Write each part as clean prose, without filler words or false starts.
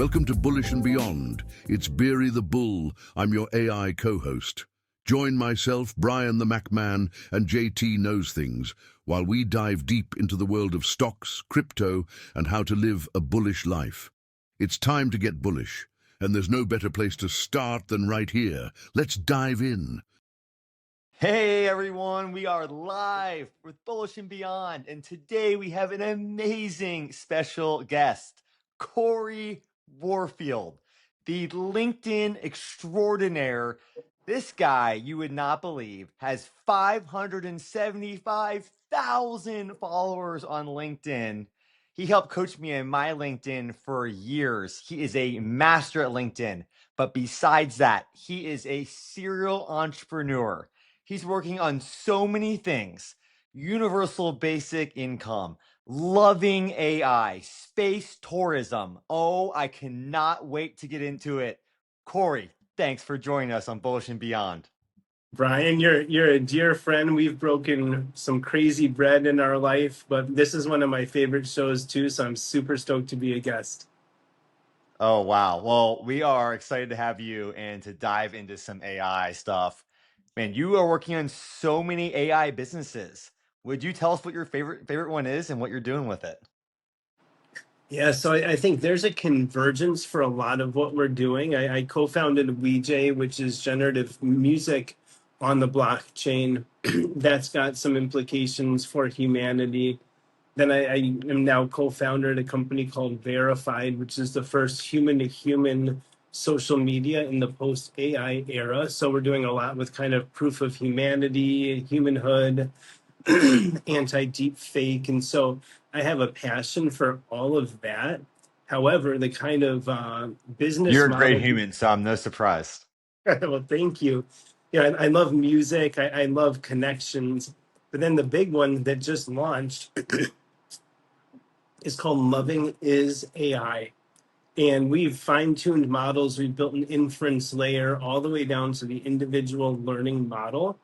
Welcome to Bullish and Beyond. It's Beery the Bull. I'm your AI co-host. Join myself, Brian the MacMan, and JT Knows Things while we dive deep into the world of stocks, crypto, and how to live a bullish life. It's time to get bullish, and there's no better place to start than right here. Let's dive in. Hey everyone, we are live with Bullish and Beyond, and today we have an amazing special guest, Cory Warfield, the LinkedIn extraordinaire. This guy, you would not believe, has 575,000 followers on LinkedIn. He helped coach me in my LinkedIn for years. He is a master at LinkedIn, but besides that, he is a serial entrepreneur. He's working on so many things: universal basic income, loving AI, space tourism. Oh, I cannot wait to get into it. Cory, thanks for joining us on Bullish and Beyond. Brian, you're a dear friend. We've broken some crazy bread in our life, but this is one of my favorite shows too, so I'm super stoked to be a guest. Oh, wow. Well, we are excited to have you and to dive into some AI stuff. Man, you are working on so many AI businesses. Would you tell us what your favorite one is and what you're doing with it? Yeah, so I think there's a convergence for a lot of what we're doing. I co-founded WeJ, which is generative music on the blockchain. That's got some implications for humanity. Then I am now co-founder at a company called Verified, which is the first human-to-human social media in the post-AI era. So we're doing a lot with kind of proof of humanity, humanhood, anti-deep fake. And so I have a passion for all of that. However, the kind of business You're a great model, human, so I'm no surprise. well, thank you. Yeah, I love music. I love connections. But then the big one that just launched is called Loving is AI. And we've fine-tuned models. We've built an inference layer all the way down to the individual learning model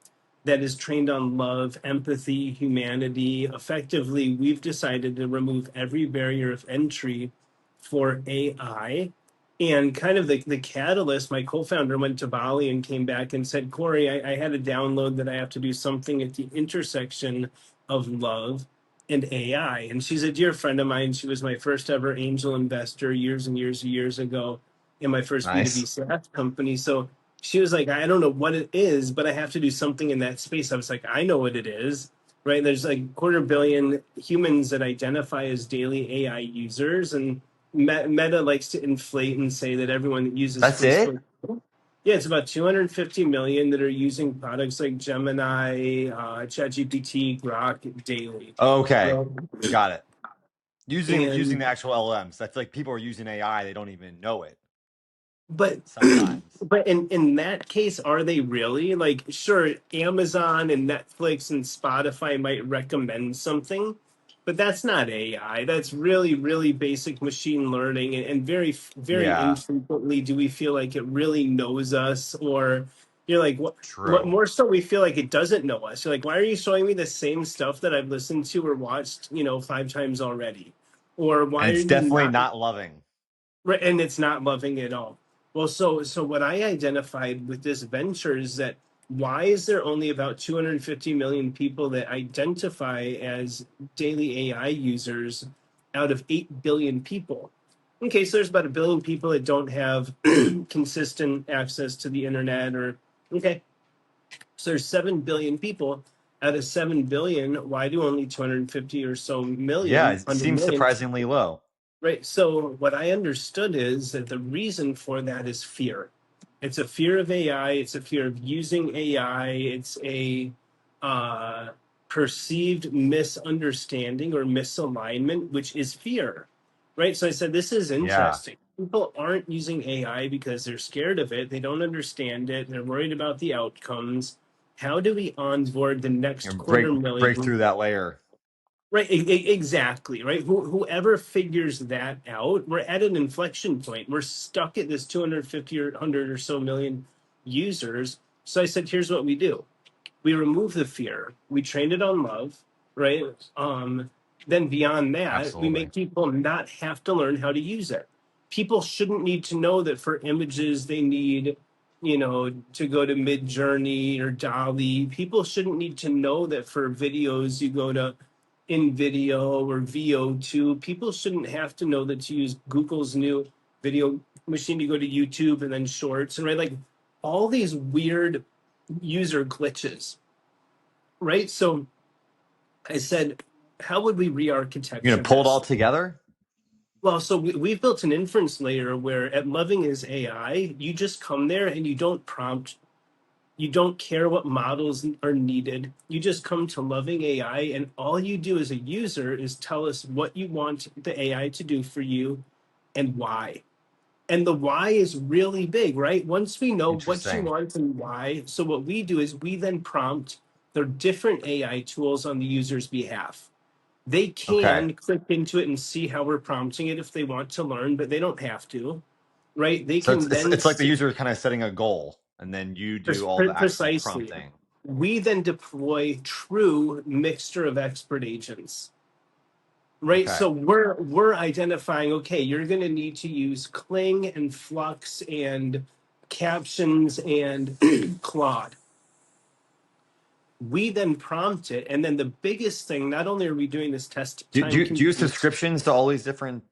that is trained on love, empathy, humanity. Effectively, we've decided to remove every barrier of entry for AI. And kind of the catalyst, my co-founder went to Bali and came back and said, Cory, I had a download that I have to do something at the intersection of love and AI. And she's a dear friend of mine. She was my first ever angel investor years and years and years ago in my first B2B Nice. SaaS company. So she was like, I don't know what it is, but I have to do something in that space. I was like, I know what it is, right? There's like 250 million humans that identify as daily AI users. And Meta likes to inflate and say that everyone that uses That's it? Facebook, yeah, it's about 250 million that are using products like Gemini, ChatGPT, Grok daily. Okay. Well, Got it. Using the and actual LLMs. That's like people are using AI, they don't even know it but sometimes. but in that case, are they really? Like, sure, Amazon and Netflix and Spotify might recommend something, but that's not AI. That's really, really basic machine learning, and very Yeah, infrequently do we feel like it really knows us, or you're like, what true. more so we feel like it doesn't know us. You're like, why are you showing me the same stuff that I've listened to or watched, 5 times already? Or And why are it's you definitely not? not loving. Right, and it's not loving at all. Well, so what I identified with this venture is that why is there only about 250 million people that identify as daily AI users out of 8 billion people? Okay, so there's about 1 billion people that don't have consistent access to the internet, or okay, so there's 7 billion people out of 7 billion. Why do only 250 or so Yeah, million, it 100 seems million? surprisingly low. Right. So what I understood is that the reason for that is fear. It's a fear of AI. It's a fear of using AI. It's a uh, perceived misunderstanding or misalignment, which is fear. Right. So I said, this is Yeah. interesting. People aren't using AI because they're scared of it. They don't understand it. They're worried about the outcomes. How do we onboard the next And quarter break million? through that layer. Right, exactly, right? Whoever figures that out, we're at an inflection point. We're stuck at this 250 or 100 or so million users. So I said, here's what we do. We remove the fear. We train it on love, right? Then beyond that, we Absolutely. make people not have to learn how to use it. people shouldn't need to know that for images they need, to go to Midjourney or Dolly. People shouldn't need to know that for videos you go to InVideo or VO2. People shouldn't have to know that to use Google's new video machine to go to YouTube and then Shorts, and right, like all these weird user glitches, right? So I said, how would we You're re-architecture gonna pull it all this? together? Well, so we've built an inference layer where at Loving is AI, you just come there and you don't prompt, you don't care what models are needed. You just come to Loving AI, and all you do as a user is tell us what you want the AI to do for you and why. And the why is really big, right? Once we know what you Interesting. want and why, so what we do is we then prompt the different AI tools on the user's behalf. They Okay. can click into it and see how we're prompting it if they want to learn, but they don't have to, right? They So can then it's like the see user kind of setting a goal, and then you do all the actual precisely. prompting. We then deploy true mixture of expert agents, right? Okay. So we're identifying, okay, you're going to need to use Kling and Flux and captions and Claude. We then prompt it, and then the biggest thing, not only are we doing this test time Do you use convenience. subscriptions to all these different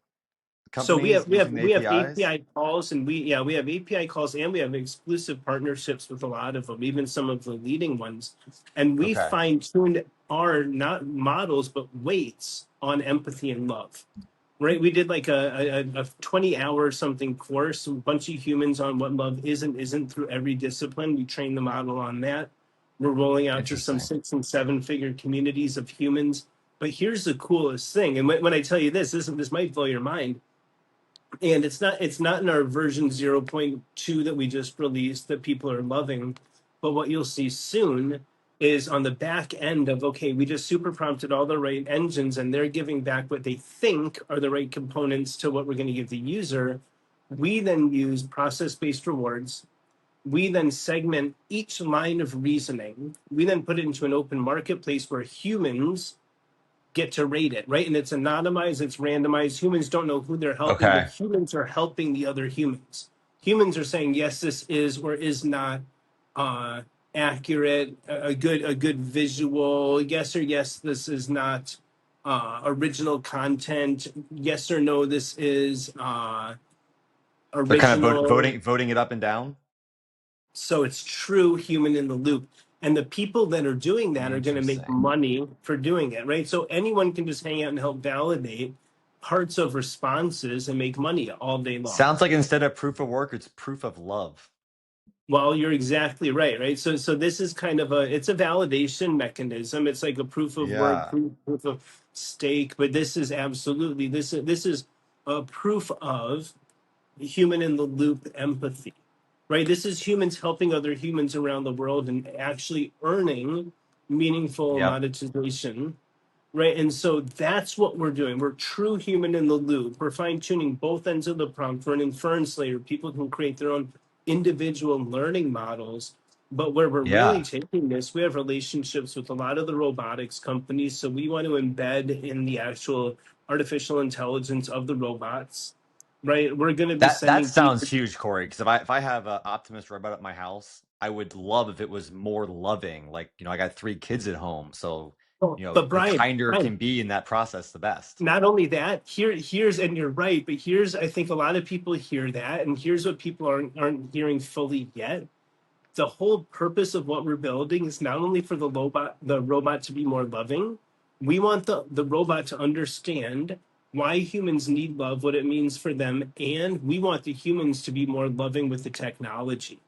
So we companies have we have using the we have APIs? API calls, and we have API calls, and we have exclusive partnerships with a lot of them, even some of the leading ones. And we Okay. fine tuned our not models but weights on empathy and love. Right? We did like a 20-hour something course, a bunch of humans on what love is and isn't through every discipline. We trained the model on that. We're rolling out to some Interesting. 6 and 7 figure communities of humans. But here's the coolest thing, and when I tell you this might blow your mind, and it's not in our version 0.2 that we just released that people are loving, but what you'll see soon is on the back end of, okay, we just super prompted all the right engines and they're giving back what they think are the right components to what we're going to give the user. We then use process-based rewards. We then segment each line of reasoning. We then put it into an open marketplace where humans get to rate it, right? And it's anonymized, it's randomized. Humans don't know who they're helping, but Okay. humans are helping the other humans. Humans are saying, yes, this is or is not uh, accurate, a good visual, yes or yes, this is not original content, yes or no, this is They're kind of original. voting it up and down. So it's true human in the loop. And the people that are doing that are going to make Interesting. money for doing it, right? So anyone can just hang out and help validate parts of responses and make money all day long. Sounds like instead of proof of work, it's proof of love. Well, you're exactly right, right? So this is kind of it's a validation mechanism. It's like a proof of work, Yeah. proof of stake, but this is absolutely this is a proof of human in the loop empathy, right? This is humans helping other humans around the world and actually earning meaningful Yep. monetization, right? And so that's what we're doing. We're true human in the loop. We're fine tuning both ends of the prompt for an inference layer. People can create their own individual learning models. But where we're really Yeah. taking this, we have relationships with a lot of the robotics companies. So we want to embed in the actual artificial intelligence of the robots, right? We're going to be That sending sounds people. huge, Corey. Because if I have an Optimus robot at my house, I would love if it was more loving. Like, I got 3 kids at home, so But the Brian, kinder it can be in that process, the best. not only that, here's and you're right, but here's, I think a lot of people hear that, and here's what people aren't hearing fully yet. The whole purpose of what we're building is not only for the robot to be more loving. We want the robot to understand why humans need love, what it means for them, and we want the humans to be more loving with the technology.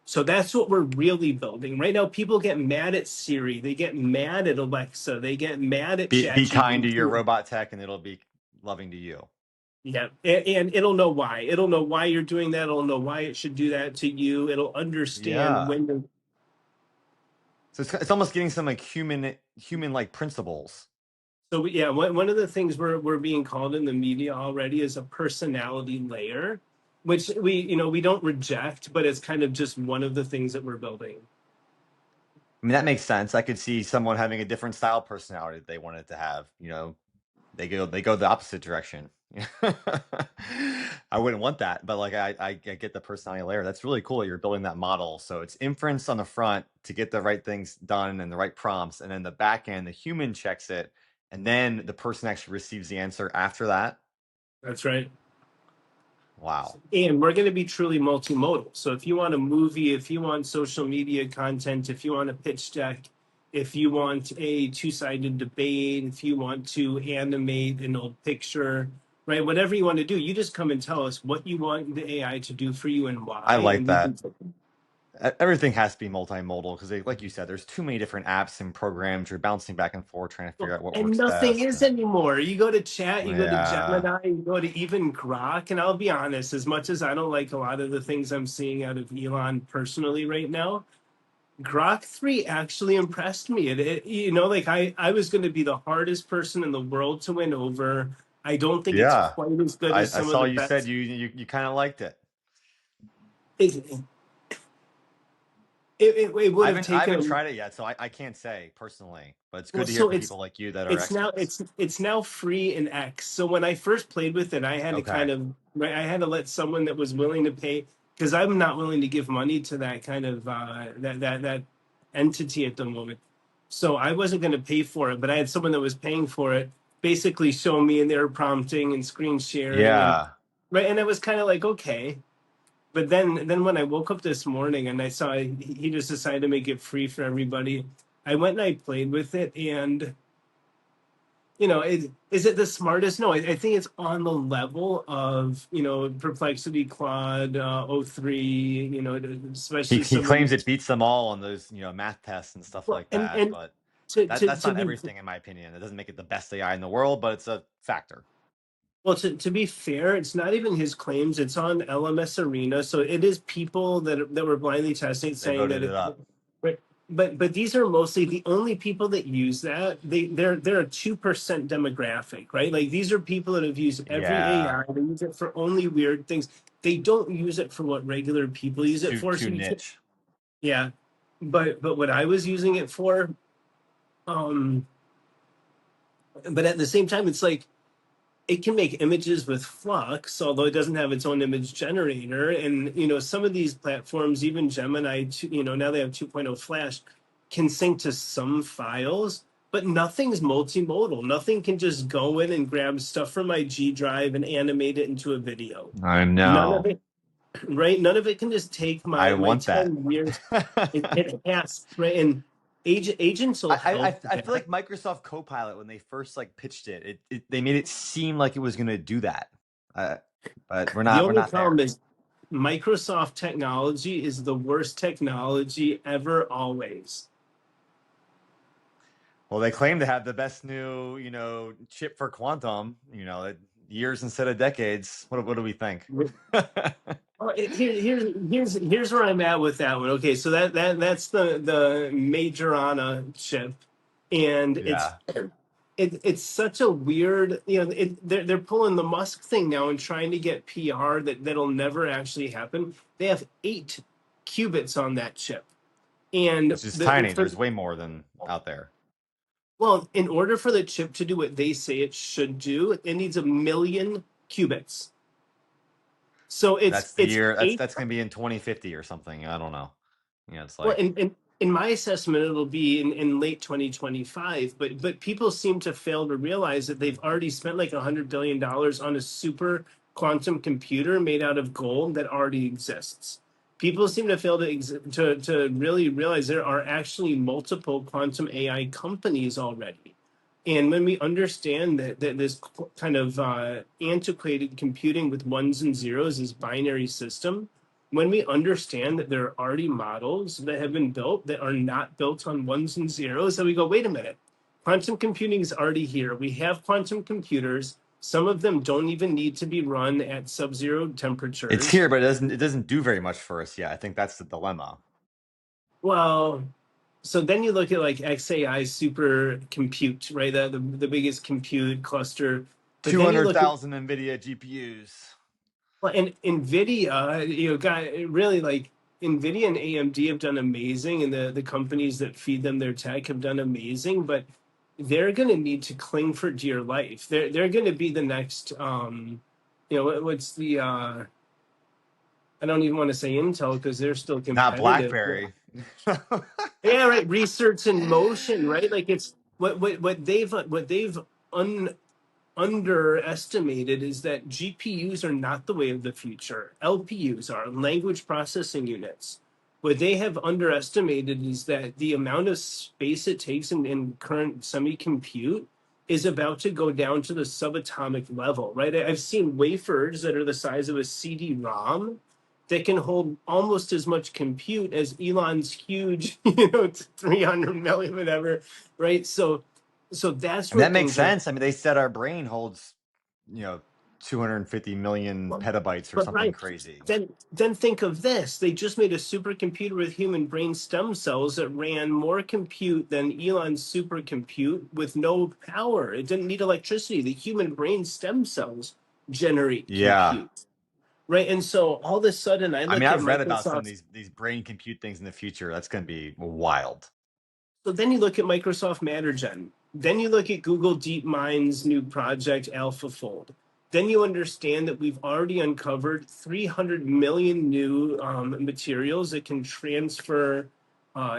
So that's what we're really building. Right now, people get mad at Siri, they get mad at Alexa, they get mad at Be kind to your ChatGPT. robot tech, and it'll be loving to you. Yeah, and it'll know why. It'll know why you're doing that. It'll know why it should do that to you. It'll understand Yeah. when you're. So it's almost getting some like human like principles. So yeah, one of the things we're being called in the media already is a personality layer, which we don't reject, but it's kind of just one of the things that we're building. I mean, that makes sense. I could see someone having a different style personality that they wanted to have. they go the opposite direction. I wouldn't want that, but like I get the personality layer. That's really cool. You're building that model. So it's inference on the front to get the right things done and the right prompts, and then the back end, the human checks it, and then the person actually receives the answer after that. That's right. Wow. And we're going to be truly multimodal. So if you want a movie, if you want social media content, if you want a pitch deck, if you want a two-sided debate, if you want to animate an old picture, right? Whatever you want to do, you just come and tell us what you want the AI to do for you and why. I like And that. Everything has to be multimodal because, like you said, there's too many different apps and programs. You're bouncing back and forth trying to figure out what and works nothing best. is anymore. You go to chat, you go to Yeah. Gemini, you go to even Grok, and I'll be honest, as much as I don't like a lot of the things I'm seeing out of Elon personally right now, Grok 3 actually impressed me. You know, like I was going to be the hardest person in the world to win over. I don't think it's Yeah. quite as good as I some of saw the you said best. you kind of liked it. It, it would have I taken haven't a tried it yet, so I can't say personally, but it's well, good to hear so from people like you that are it's now experts. it's now free in X. So when I first played with it, I had to Okay. kind of right, I had to let someone that was willing to pay because I'm not willing to give money to that kind of that entity at the moment. So I wasn't going to pay for it, but I had someone that was paying for it basically show me and they were prompting and screen sharing and Yeah. right, and I was kind of like okay. But then when I woke up this morning and I saw he just decided to make it free for everybody, I went and I played with it and you know, is it the smartest? No, I think it's on the level of, you know, Perplexity, Claude, O3, you know, especially He some of claims it these. beats them all on those, math tests and stuff Well, like that, and but that's to not be everything in my opinion. It doesn't make it the best AI in the world, but it's a factor. well, to be fair, it's not even his claims. It's on LMS Arena, so it is people that were blindly testing, They saying that voted it it. up. Right, but these are mostly the only people that use that. They're a 2% demographic, right? Like these are people that have used every Yeah. AI. They use it for only weird things. They don't use it for what regular people It's use it for. too So niche. yeah, but what I was using it for, um, but at the same time, it's like it can make images with Flux, although it doesn't have its own image generator. And you know, some of these platforms, even Gemini, you know, now they have 2.0 Flash, can sync to some files, but nothing's multimodal. Nothing can just go in and grab stuff from my G drive and animate it into a video. I None of know. it, right? None of it can just take I my want that. 10 years. It has, right? And agents will help I feel that. like Microsoft Copilot when they first like pitched they made it seem like it was going to do that. Uh, but The we're only not problem there. is Microsoft technology is the worst technology ever, always. Well, they claim to have the best new, chip for quantum, years instead of decades. What do we think? Well, here's where I'm at with that one. Okay, so that's the Majorana chip, and Yeah. it's such a weird, you know, they're pulling the Musk thing now and trying to get PR that'll never actually happen. They have 8 qubits on that chip, and It's just the tiny. for There's way more than out there. well, in order for the chip to do what they say it should do, it needs 1,000,000 qubits. So That's the it's year. eight. That's going to be in 2050 or something. I don't know. It's Well, like in my assessment, it'll be in late 2025. But people seem to fail to realize that they've already spent like $100 billion on a super quantum computer made out of gold that already exists. People seem to fail to really realize there are actually multiple quantum AI companies already. And when we understand that this kind of antiquated computing with ones and zeros is binary system, when we understand that there are already models that have been built that are not built on ones and zeros, then we go, wait a minute, quantum computing is already here. We have quantum computers. Some of them don't even need to be run at sub-zero it's temperatures. here, but it doesn't do very much for us yet. I think that's the dilemma. Well, so then you look at like XAI super compute, right? The biggest compute cluster. But Two then you hundred look at thousand NVIDIA GPUs. well, and NVIDIA, you know, got really like NVIDIA and AMD have done amazing, and the companies that feed them their tech have done amazing. But they're going to need to cling for dear life. They're going to be the next, what's the, I don't even want to say Intel because they're still Not competitive. BlackBerry. Yeah, right. Research in motion, right? Like it's what they've underestimated is that GPUs are not the way of the future. LPUs are language processing units. What they have underestimated is that the amount of space it takes in current semi-compute is about to go down to the subatomic level, right? I've seen wafers that are the size of a CD-ROM that can hold almost as much compute as Elon's huge, 300 million, whatever, right? So that's And where that makes things are. sense. I mean, they said our brain holds, you know, 250 million Well, petabytes or but something right, crazy. then think of this. They just made a supercomputer with human brain stem cells that ran more compute than Elon's supercompute with no power. It didn't need electricity. The human brain stem cells generate Yeah. compute. Right. And so all of a sudden I I mean, look at I've read about some of Microsoft. these brain compute things in the future. That's going to be wild. So then you look at Microsoft Mattergen. Then you look at Google DeepMind's new project, AlphaFold. Then you understand that we've already uncovered 300 million new materials that can transfer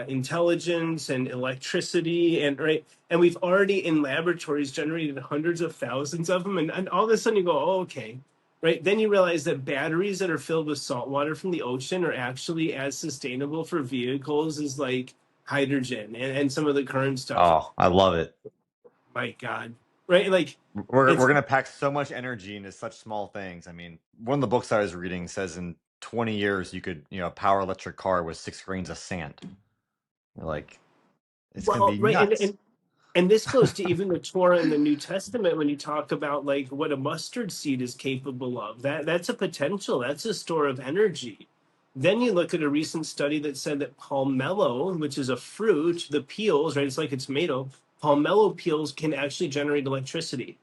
intelligence and electricity, and right. And we've already in laboratories generated hundreds of thousands of them. And all of a sudden you go, oh, okay. Right. Then you realize that batteries that are filled with salt water from the ocean are actually as sustainable for vehicles as like hydrogen and some of the current stuff. Oh, I love it. My God. Right? Like We're it's going to pack so much energy into such small things. I mean, one of the books I was reading says in 20 years you could, power electric car with 6 grains of sand. Like, it's going to well, be right. nuts. And this goes to even the Torah and the New Testament when you talk about like what a mustard seed is capable of. That's a potential. That's a store of energy. Then you look at a recent study that said that palmetto, which is a fruit, the peels, right? It's like a tomato. Palmetto peels can actually generate electricity,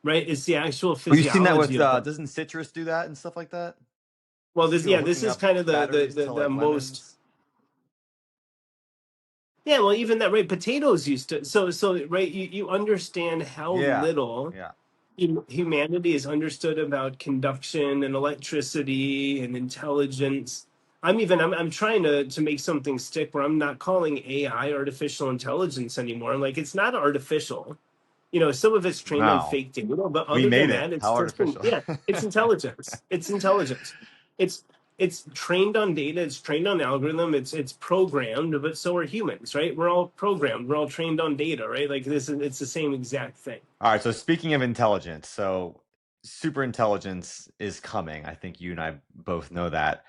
right? It's the actual Well, you've seen that with physiology of them. doesn't citrus do that and stuff like that? You Well, see people this hooking is up kind of batteries to the like most. lemons. Yeah, well, even that, right? Potatoes used to. So, right? You understand how Yeah. little Yeah. humanity is understood about conduction and electricity and intelligence. I'm trying to make something stick where I'm not calling AI artificial intelligence anymore. I'm like, it's not artificial. Some of it's trained on No. fake data, but We other than made it. that, it's How just artificial. yeah, it's intelligence. It's intelligence. It's it's trained on data. It's trained on algorithm. It's programmed, but so are humans, right? We're all programmed. We're all trained on data, right? Like it's the same exact thing. All right, so speaking of intelligence, so super intelligence is coming. I think you and I both know that.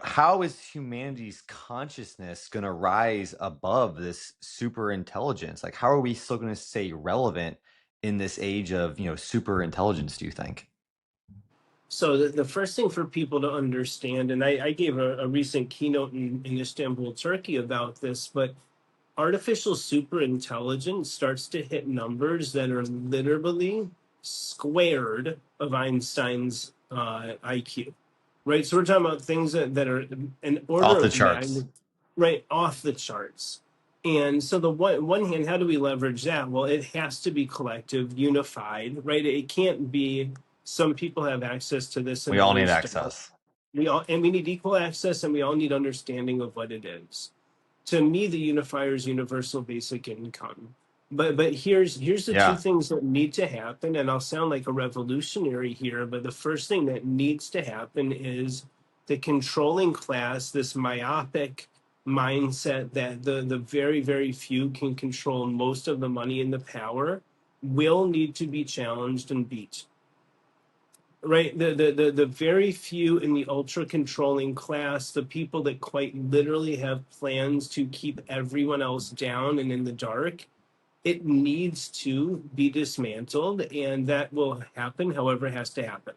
How is humanity's consciousness going to rise above this super intelligence? Like, how are we still going to stay relevant in this age of, super intelligence, do you think? So the first thing for people to understand, and I gave a recent keynote in Istanbul, Turkey about this, but artificial super intelligence starts to hit numbers that are literally squared of Einstein's IQ, right? So we're talking about things that are an order Off the of charts. magnitude, right, off the charts. And so the one hand, how do we leverage that? Well, it has to be collective, unified, right? It can't be some people have access to this and We all need others don't. access. We need equal access and we all need understanding of what it is. To me, the unifier is universal basic income. But here's the two Yeah. things that need to happen, and I'll sound like a revolutionary here, but the first thing that needs to happen is the controlling class, this myopic mindset that the very, very few can control most of the money and the power, will need to be challenged and beat. Right, the very few in the ultra controlling class, the people that quite literally have plans to keep everyone else down and in the dark, it needs to be dismantled, and that will happen however it has to happen.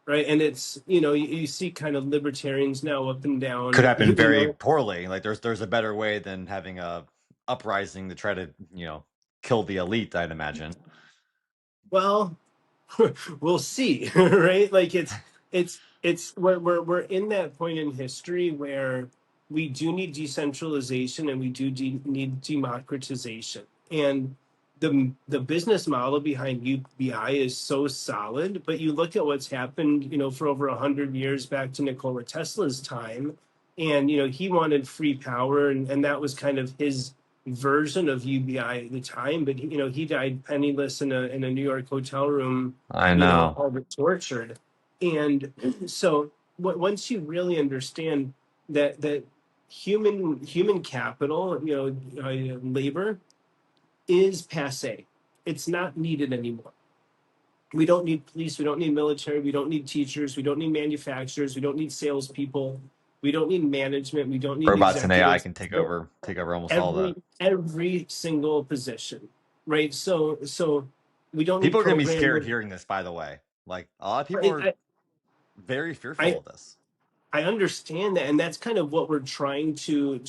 Right, and it's you see kind of libertarians now up and Could down, happen very poorly. Like there's a better way than having a uprising to try to, kill the elite, I'd imagine. well, we'll see. Right, like it's we're in that point in history where we do need decentralization and we do need democratization. And the business model behind UBI is so solid, but you look at what's happened, for over 100 years back to Nikola Tesla's time, and he wanted free power, and that was kind of his version of UBI at the time. But he died penniless in a New York hotel room, I know. all but tortured. And so once you really understand that human capital, labor is passe. It's not needed anymore. We don't need police. We don't need military. We don't need teachers. We don't need manufacturers. We don't need salespeople. We don't need management. We don't need Robots and AI executives. can take over almost all that. Every single position, right? So we don't need People are going to be scared programmers. hearing this, by the way. Like, a lot of people are I, very fearful I of this. I understand that, and that's kind of what we're trying to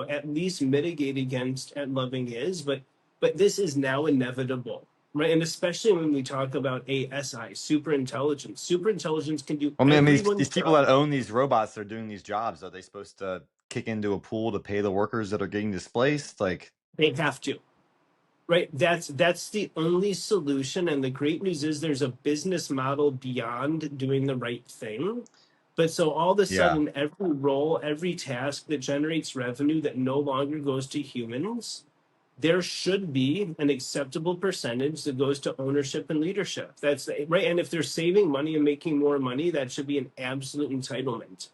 at least mitigate against at Loving Is, but this is now inevitable, right? And especially when we talk about ASI, super intelligence. Super intelligence can do I mean, everyone's these people that job. own these robots that are doing these jobs, are they supposed to kick into a pool to pay the workers that are getting displaced? Like, They have to, right? That's the only solution. And the great news is there's a business model beyond doing the right thing. But so all of a yeah. sudden, every role, every task that generates revenue that no longer goes to humans, there should be an acceptable percentage that goes to ownership and leadership. That's right. And if they're saving money and making more money, that should be an absolute entitlement.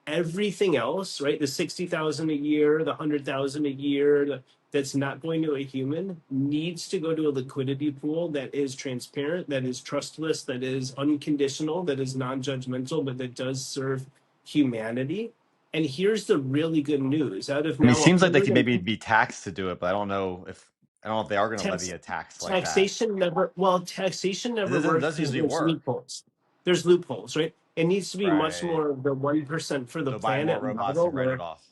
Everything else, right? The 60,000 a year, the 100,000 a year, that's not going to a human needs to go to a liquidity pool that is transparent, that is trustless, that is unconditional, that is non-judgmental, but that does serve humanity. And here's the really good news: out of I mean, it now seems like they could 100 maybe be taxed to do it, but I don't know if they are going to levy tax a tax like that. taxation never It works does because usually there's work. loopholes, right? It needs to be much Right. more of the 1% for the They'll buy more planet robots model and write it where off.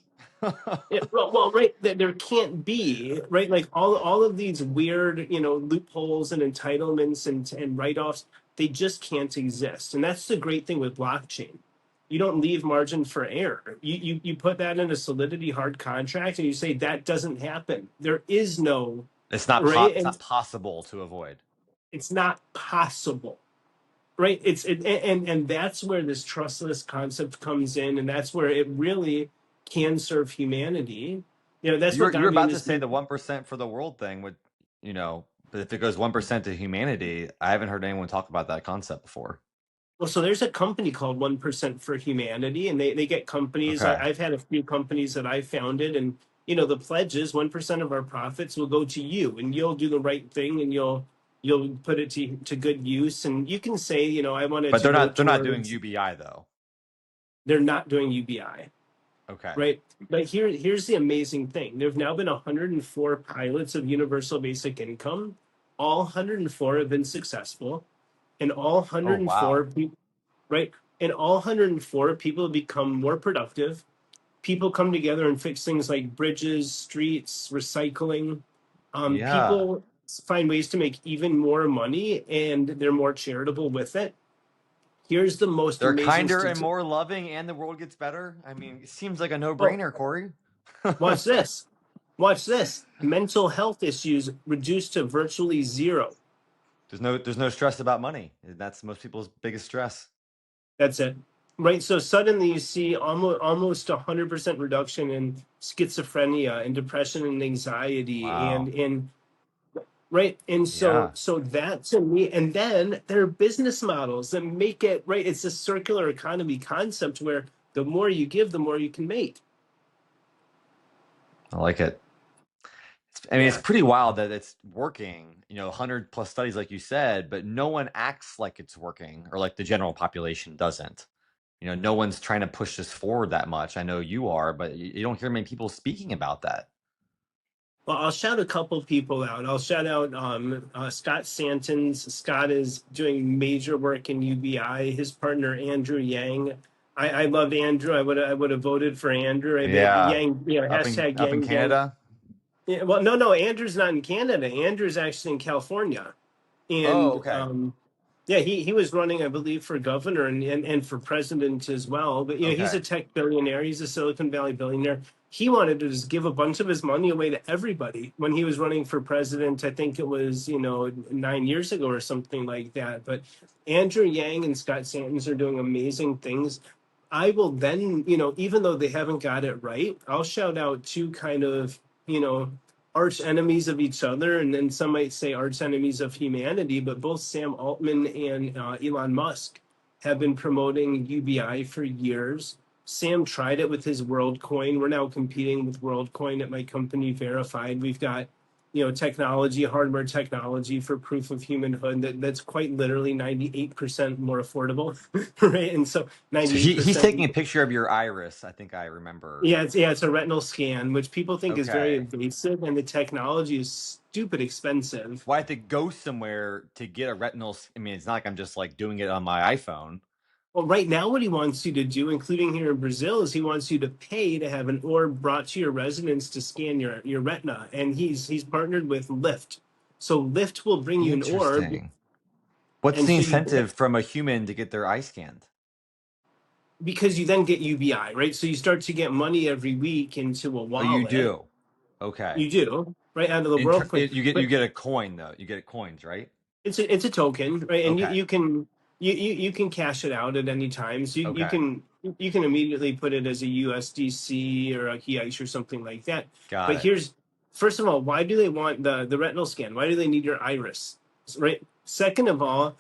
right, there can't be, right, like all of these weird loopholes and entitlements and write-offs. They just can't exist, and that's the great thing with blockchain. You don't leave margin for error. You put that in a Solidity hard contract and you say that doesn't happen. There is no, right, It's and not possible to avoid. it's not possible, right? And that's where this trustless concept comes in, and that's where it really can serve humanity. That's what You're Damian about to is. say the 1% for the world thing would, but if it goes 1% to humanity, I haven't heard anyone talk about that concept before. Well, so there's a company called 1% for Humanity, and they get companies. Okay. I've had a few companies that I founded, and the pledge is 1% of our profits will go to you, and you'll do the right thing, and you'll put it to good use. And you can say, I want it But to go they're not doing towards. UBI though. They're not doing UBI. Okay. Right. But here's the amazing thing. There have now been 104 pilots of universal basic income. All 104 have been successful, and all Oh, 104 wow. people, right? And all 104 people have become more productive. People come together and fix things like bridges, streets, recycling. Yeah. People find ways to make even more money, and they're more charitable with it. Here's the most They're amazing kinder and statistic. more loving and the world gets better. I mean, it seems like a Well, no-brainer, Cory. watch this. Watch this. Mental health issues reduced to virtually zero. There's no stress about money. That's most people's biggest stress. That's it. Right. So suddenly you see almost 100% reduction in schizophrenia and depression and anxiety Wow. and right. And so Yeah. that to me, and then there are business models that make it right. It's a circular economy concept where the more you give, the more you can make. I like it. I mean, it's Yeah. pretty wild that it's working, 100 plus studies, like you said, but no one acts like it's working or like the general population doesn't. No one's trying to push this forward that much. I know you are, but you don't hear many people speaking about that. Well, I'll shout a couple people out. I'll shout out Scott Santons. Scott is doing major work in UBI. His partner Andrew Yang. I loved Andrew. I would have voted for Andrew. Yeah. Yang, hashtag Up in Yang Gang. Canada? Yeah, well, no, Andrew's not in Canada. Andrew's actually in California, Oh, and okay. Yeah, he was running, I believe, for governor and for president as well. But he's Okay. a tech billionaire. He's a Silicon Valley billionaire. He wanted to just give a bunch of his money away to everybody when he was running for president. I think it was 9 years ago or something like that. But Andrew Yang and Scott Santens are doing amazing things. I will then, even though they haven't got it right, I'll shout out two kind of, arch enemies of each other, and then some might say arch enemies of humanity. But both Sam Altman and Elon Musk have been promoting UBI for years. Sam tried it with his WorldCoin. We're now competing with WorldCoin at my company, Verified. We've got technology, hardware technology for proof of humanhood that's quite literally 98% more affordable, right? And so So he's 98%. taking a picture of your iris. I think I remember. Yeah, it's a retinal scan, which people think is very Okay. invasive, and the technology is stupid expensive. Well, I have to go somewhere to get a retinal. I mean, it's not like I'm just like doing it on my iPhone. Well, right now, what he wants you to do, including here in Brazil, is he wants you to pay to have an orb brought to your residence to scan your retina, and he's partnered with Lyft. So Lyft will bring you an orb, Interesting. What's and the so incentive from a human to get their eye scanned? because you then get UBI, right? So you start to get money every week into a Oh, you wallet. do. Okay. You do, right, out of the world coin. You But get a coin though. You get coins, right? it's a token, right? And Okay. you can cash it out at any time. So Okay. you can immediately put it as a USDC or a Hiash or something like that. Got But it. here's first of all, why do they want the retinal scan? Why do they need your iris? Right. Second of all,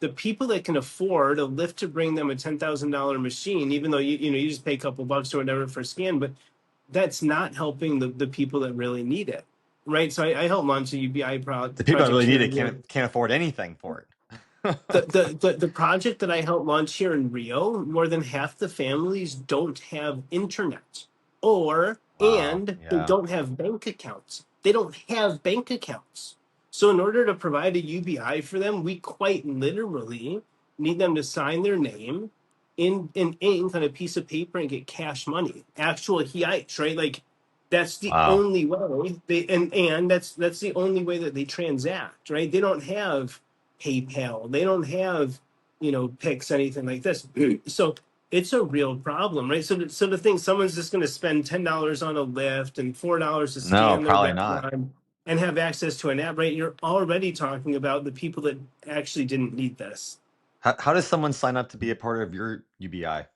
the people that can afford a Lyft to bring them a $10,000 machine, even though you just pay a couple bucks or whatever for a scan, but that's not helping the people that really need it, right? So I help launch a UBI The people that project really here need in it Rio. can't afford anything for it. The project that I help launch here in Rio, more than half the families don't have internet, Wow. and they Yeah. don't have bank accounts. They don't have bank accounts. So in order to provide a UBI for them, we quite literally need them to sign their name in ink on a piece of paper and get cash money, actual hiates, right? Like that's the Wow. only way they and that's the only way that they transact, right? They don't have PayPal. They don't have, Pix, anything like this. So it's a real problem, right? So to think someone's just going to spend $10 on a lift and $4 to No, scan their probably not. retina and have access to an app, right? You're already talking about the people that actually didn't need this. How does someone sign up to be a part of your UBI?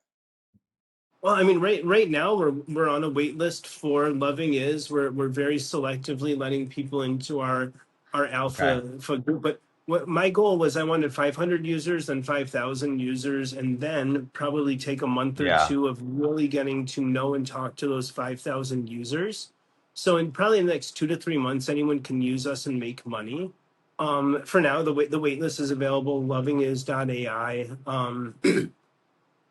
Well, I mean, right now we're on a wait list for Loving Is. We're very selectively letting people into our Okay. alpha group. But what my goal was, I wanted 500 users and 5,000 users, and then probably take a month or Yeah. two of really getting to know and talk to those 5,000 users. So in probably the next 2 to 3 months, anyone can use us and make money. For now, the wait list is available. Lovingiz.ai.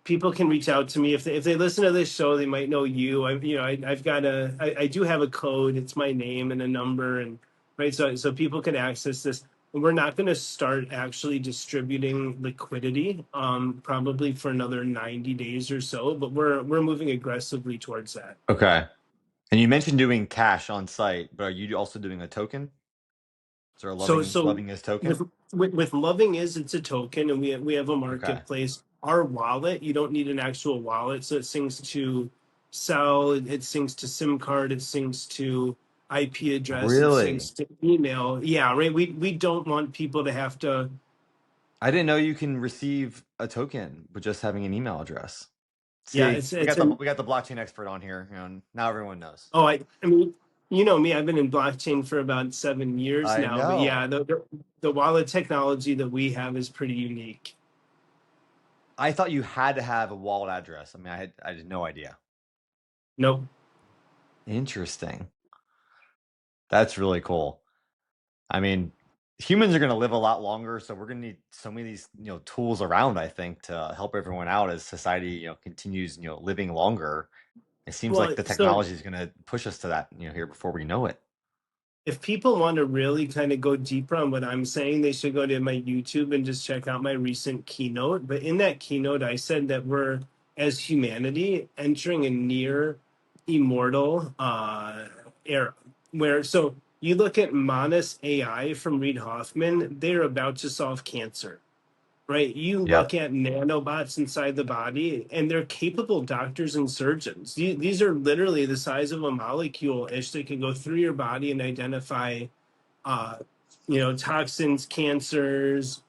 People can reach out to me if they listen to this show. They might know you. I've got I do have a code. It's my name and a number, and right. So people can access this. We're not going to start actually distributing liquidity, probably for another 90 days or so. But we're moving aggressively towards that. Okay. And you mentioned doing cash on site, but are you also doing a token? Is there a So loving his token? with with Loving Is, it's a token, and we have a Okay. marketplace. Our wallet, you don't need an actual wallet, so it syncs to cell, it syncs to SIM card, it syncs to IP address, it Really? syncs to email. Yeah, right. We don't want people to have to. I didn't know you can receive a token with just having an email address. Yeah, See, it's an. we got the blockchain expert on here. Now everyone knows. Oh, I mean, you know me. I've been in blockchain for about 7 years I now, but yeah, know. the wallet technology that we have is pretty unique. I thought you had to have a wallet address. I mean, I had no idea. Nope. Interesting. That's really cool. I mean, humans are going to live a lot longer, so we're going to need so many of these, tools around, I think, to help everyone out as society, continues, living longer. It seems like Well, the so technology is going to push us to that, here before we know it. if people want to really kind of go deeper on what I'm saying, they should go to my YouTube and just check out my recent keynote. But in that keynote, I said that we're, as humanity, entering a near immortal era. Where, so you look at Manas AI from Reid Hoffman, they're about to solve cancer. right? You look Yep. at nanobots inside the body, and they're capable doctors and surgeons. These are literally the size of a molecule-ish that can go through your body and identify, uh, toxins, cancers,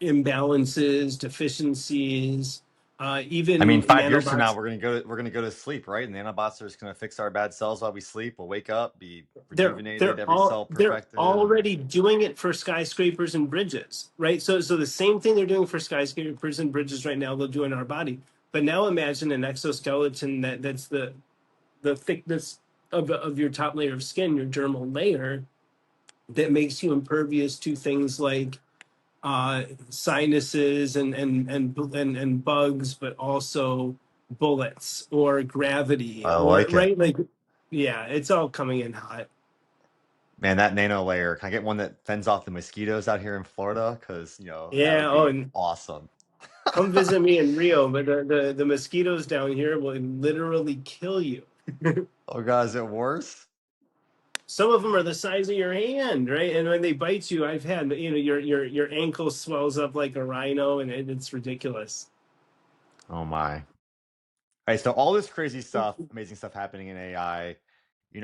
imbalances, deficiencies, I mean, even 5 years from now, nanobots. we're gonna go to sleep, right? And the nanobots are just gonna fix our bad cells while we sleep. We'll wake up, be rejuvenated, every cell They're perfected, and already doing it for skyscrapers and bridges, right? So the same thing they're doing for skyscrapers and bridges right now, they'll do in our body. But now imagine an exoskeleton that's the thickness of your top layer of skin, your dermal layer, that makes you impervious to things like sinuses and bugs, but also bullets or gravity, I or like it. right, like, yeah, it's all coming in hot. Man, that nano layer. Can I get one that fends off the mosquitoes out here in Florida? Because that would Yeah. Oh, be and awesome. come visit me in Rio, but the mosquitoes down here will literally kill you. Oh God, is it worse? Some of them are the size of your hand, right? And when they bite you, I've had, your ankle swells up like a rhino, and it's ridiculous. Oh my. All right, so all this crazy stuff, amazing stuff happening in AI.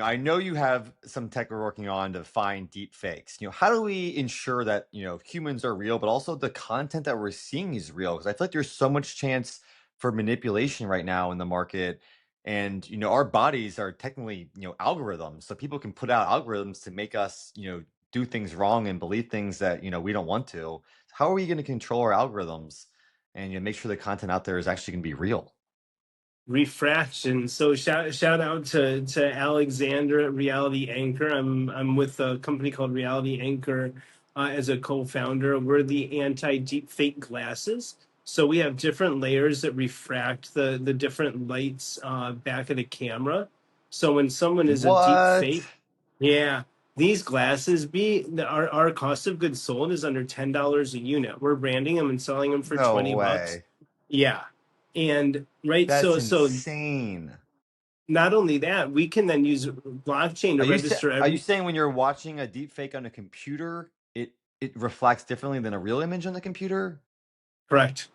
I know you have some tech we're working on to find deep fakes. How do we ensure that, humans are real, but also the content that we're seeing is real? Because I feel like there's so much chance for manipulation right now in the market. And, our bodies are technically, algorithms. So people can put out algorithms to make us, do things wrong and believe things that, we don't want to. How are we going to control our algorithms and make sure the content out there is actually going to be real? Refraction. So shout out to Alexander at Reality Anchor. I'm with a company called Reality Anchor as a co-founder. We're the anti-deep fake glasses. So we have different layers that refract the different lights back of the camera. So when someone is a deep What? fake, yeah, these glasses our cost of goods sold is under $10 a unit. We're branding them and selling them for No 20 bucks. way. Yeah. And right, That's so insane. not only that, we can then use blockchain to register Are you every. saying when you're watching a deep fake on a computer, it reflects differently than a real image on the computer? Correct.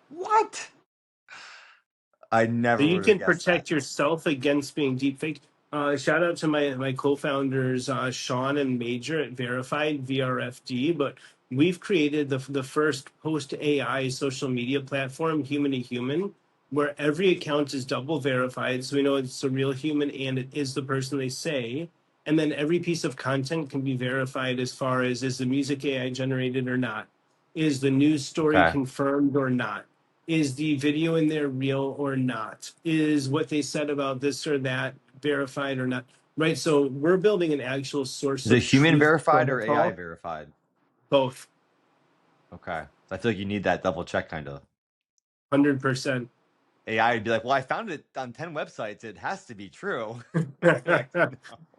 What? I So never you would have can guessed that. protect yourself against being deepfaked. Shout out to my co-founders Sean and Major at Verified VRFD. But we've created the first post AI social media platform, human to human, where every account is double verified, so we know it's a real human and it is the person they say. And then every piece of content can be verified as far as, is the music AI generated or not? Is the news story Okay. confirmed or not? Is the video in there real or not? Is what they said about this or that verified or not? Right. So we're building an actual source Is it of human truth verified or AI protocol. verified? Both. Okay. So I feel like you need that double check kind of. 100%. AI would be like, well, I found it on 10 websites. It has to be true. Be like, no.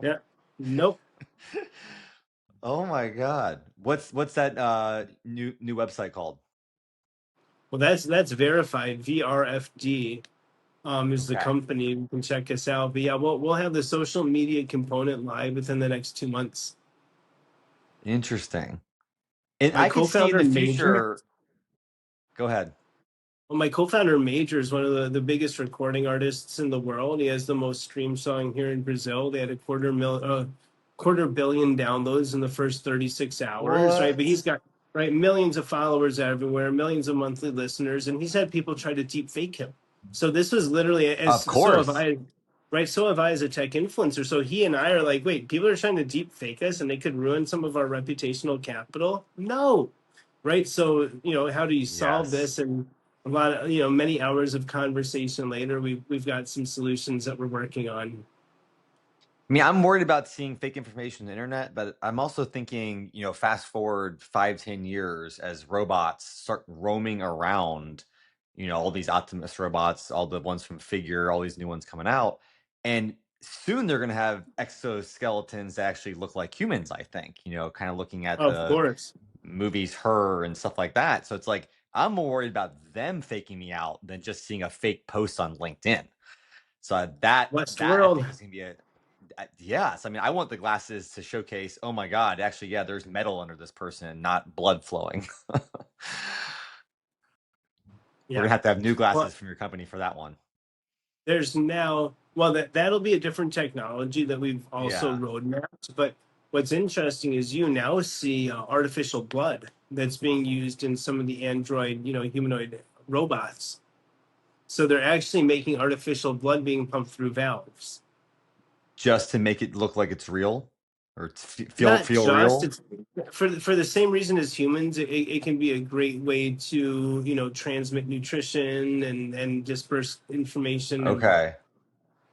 Yeah. Nope. Oh my God. What's that new website called? Well, that's verified. VRFD is the Okay. company. You can check us out. But yeah, we'll have the social media component live within the next 2 months. Interesting. And My I could see in co-founder the Major. future. Go ahead. Well, my co-founder Major is one of the biggest recording artists in the world. He has the most streamed song here in Brazil. They had a quarter billion downloads in the first 36 hours, right? But he's What? got right millions of followers everywhere, millions of monthly listeners, and he's had people try to deep fake him. So this was literally as Of so have course. I, right? So have I as a tech influencer. So he and I are like, wait, people are trying to deep fake us, and they could ruin some of our reputational capital. No, right? So how do you solve Yes. this? And a lot of many hours of conversation later, we've got some solutions that we're working on. I mean, I'm worried about seeing fake information on the internet, but I'm also thinking, fast forward 5, 10 years as robots start roaming around, all these Optimus robots, all the ones from Figure, all these new ones coming out. And soon they're going to have exoskeletons that actually look like humans, I think, kind of looking at Of the course. movies Her and stuff like that. So it's like, I'm more worried about them faking me out than just seeing a fake post on LinkedIn. So that I Westworld. think is going to be yes. I mean, I want the glasses to showcase, oh my God, actually, yeah, there's metal under this person, not blood flowing. We're Yeah. gonna have to have new Well, glasses from your company for that one. there's now, well, that'll be a different technology that we've also Yeah. roadmapped. But what's interesting is you now see artificial blood that's being used in some of the Android, humanoid robots. So they're actually making artificial blood being pumped through valves. Just to make it look like it's real or Not feel just, real. it's for the same reason as humans, it can be a great way to, transmit nutrition and disperse information. And Okay.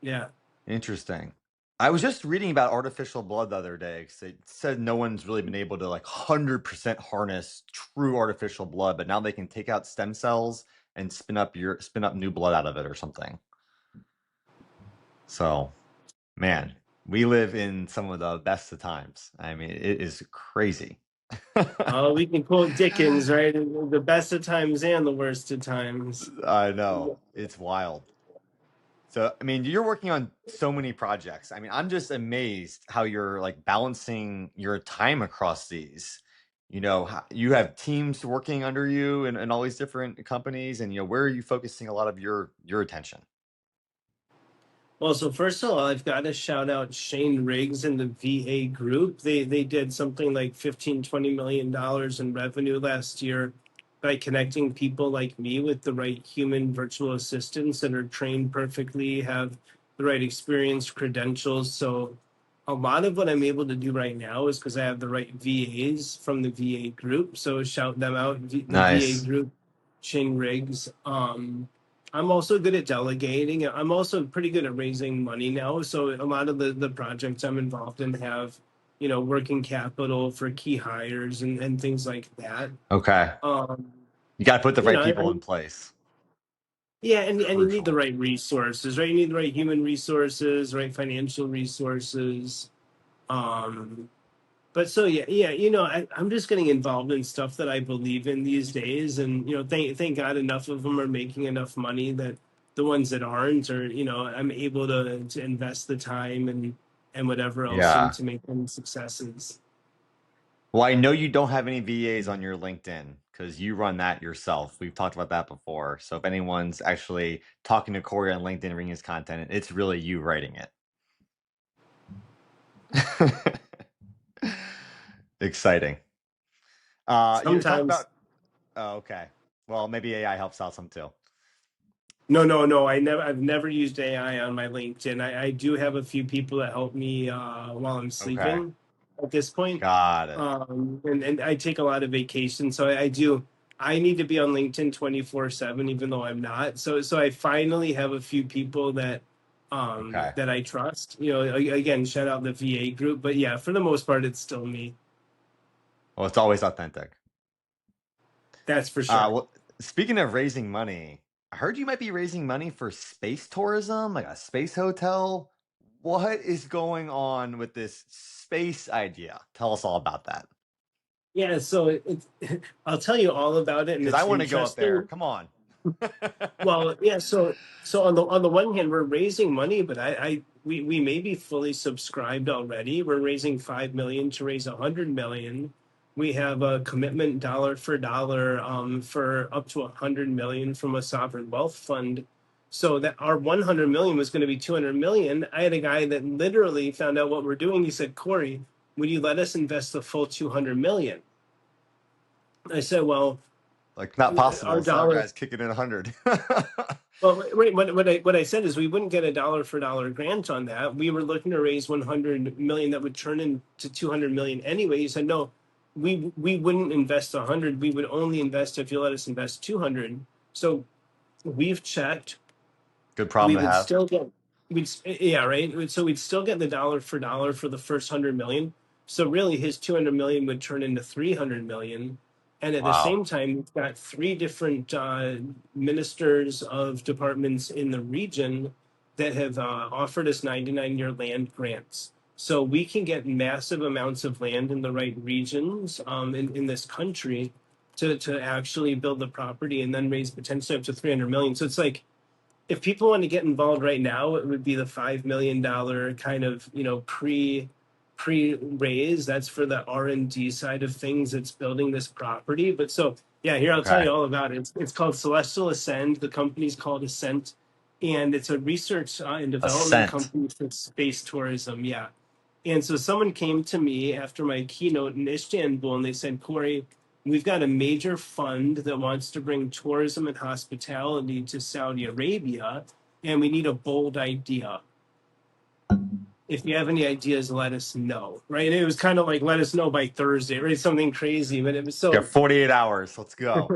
yeah. Interesting. I was just reading about artificial blood the other day because it said no one's really been able to like 100% harness true artificial blood, but now they can take out stem cells and spin up new blood out of it or something. So, man, we live in some of the best of times. I mean, it is crazy. We can quote Dickens, right? The best of times and the worst of times. I know. It's wild. So, I mean, you're working on so many projects. I mean, I'm just amazed how you're like balancing your time across these. You have teams working under you and all these different companies, and where are you focusing a lot of your attention? Well, so first of all, I've got to shout out Shane Riggs and the VA group. They did something like 15-20 million dollars in revenue last year by connecting people like me with the right human virtual assistants that are trained perfectly, have the right experience, credentials. So a lot of what I'm able to do right now is because I have the right VAs from the VA group. So shout them out, the VA Nice. group, Shane Riggs. I'm also good at delegating. I'm also pretty good at raising money now. So a lot of the projects I'm involved in have, working capital for key hires and things like that. Okay. Um, You got to put the you right know, people I, in place. yeah, and you need the Crucial. right resources, right? You need the right human resources, right financial resources. Um, but so yeah, I'm just getting involved in stuff that I believe in these days, and thank God enough of them are making enough money that the ones that aren't, are I'm able to invest the time and whatever else Yeah. into make them successes. Well, I know you don't have any VAs on your LinkedIn because you run that yourself. We've talked about that before. So if anyone's actually talking to Cory on LinkedIn, reading his content, it's really you writing it. Exciting. You talk Sometimes. about. Oh, okay. Well, maybe AI helps out some too. No. I've never used AI on my LinkedIn. I do have a few people that help me while I'm Okay. sleeping at this point. Got it. And I take a lot of vacation, so I do. I need to be on LinkedIn 24/7, even though I'm not. So I finally have a few people Okay. that I trust. Again, shout out the VA group, but yeah, for the most part, it's still me. Well, it's always authentic. That's for sure. Well, speaking of raising money, I heard you might be raising money for space tourism, like a space hotel. What is going on with this space idea? Tell us all about that. Yeah, so I'll tell you all about it, and Because I it's want to go up there. interesting. Come on. Well, yeah. So on the one hand, we're raising money, but we may be fully subscribed already. We're raising 5 million to raise 100 million. We have a commitment dollar for dollar for up to 100 million from a sovereign wealth fund. So that our 100 million was going to be 200 million. I had a guy that literally found out what we're doing. He said, "Cory, would you let us invest the full 200 million?" I said, "Well, Like, not our possible. Some dollar." guy's kicking in 100. Well, wait, what I said is we wouldn't get a dollar for dollar grant on that. We were looking to raise 100 million that would turn into 200 million anyway. He said, no, we wouldn't invest 100. We would only invest if you let us invest 200. So we've checked. Good We problem to would have. still get, yeah, right. So we'd still get the dollar for the first 100 million. So really, his 200 million would turn into 300 million. And at the Wow. same time, we've got three different ministers of departments in the region that have offered us 99-year land grants. So we can get massive amounts of land in the right regions in this country to actually build the property and then raise potentially up to 300 million. So if people want to get involved right now, it would be the $5 million kind of, pre-raise. That's for the R&D side of things. It's building this property. But so, yeah, here, I'll tell Okay. you all about it. It's called Celestial Ascend. The company's called Ascent. And it's a research and development Ascent. company for space tourism. Yeah. And so someone came to me after my keynote in Istanbul, and they said, Cory, we've got a major fund that wants to bring tourism and hospitality to Saudi Arabia, and we need a bold idea. If you have any ideas, let us know, right? And it was kind of like, let us know by Thursday, right? Something crazy, but it was Yeah, so 48 hours. Let's go.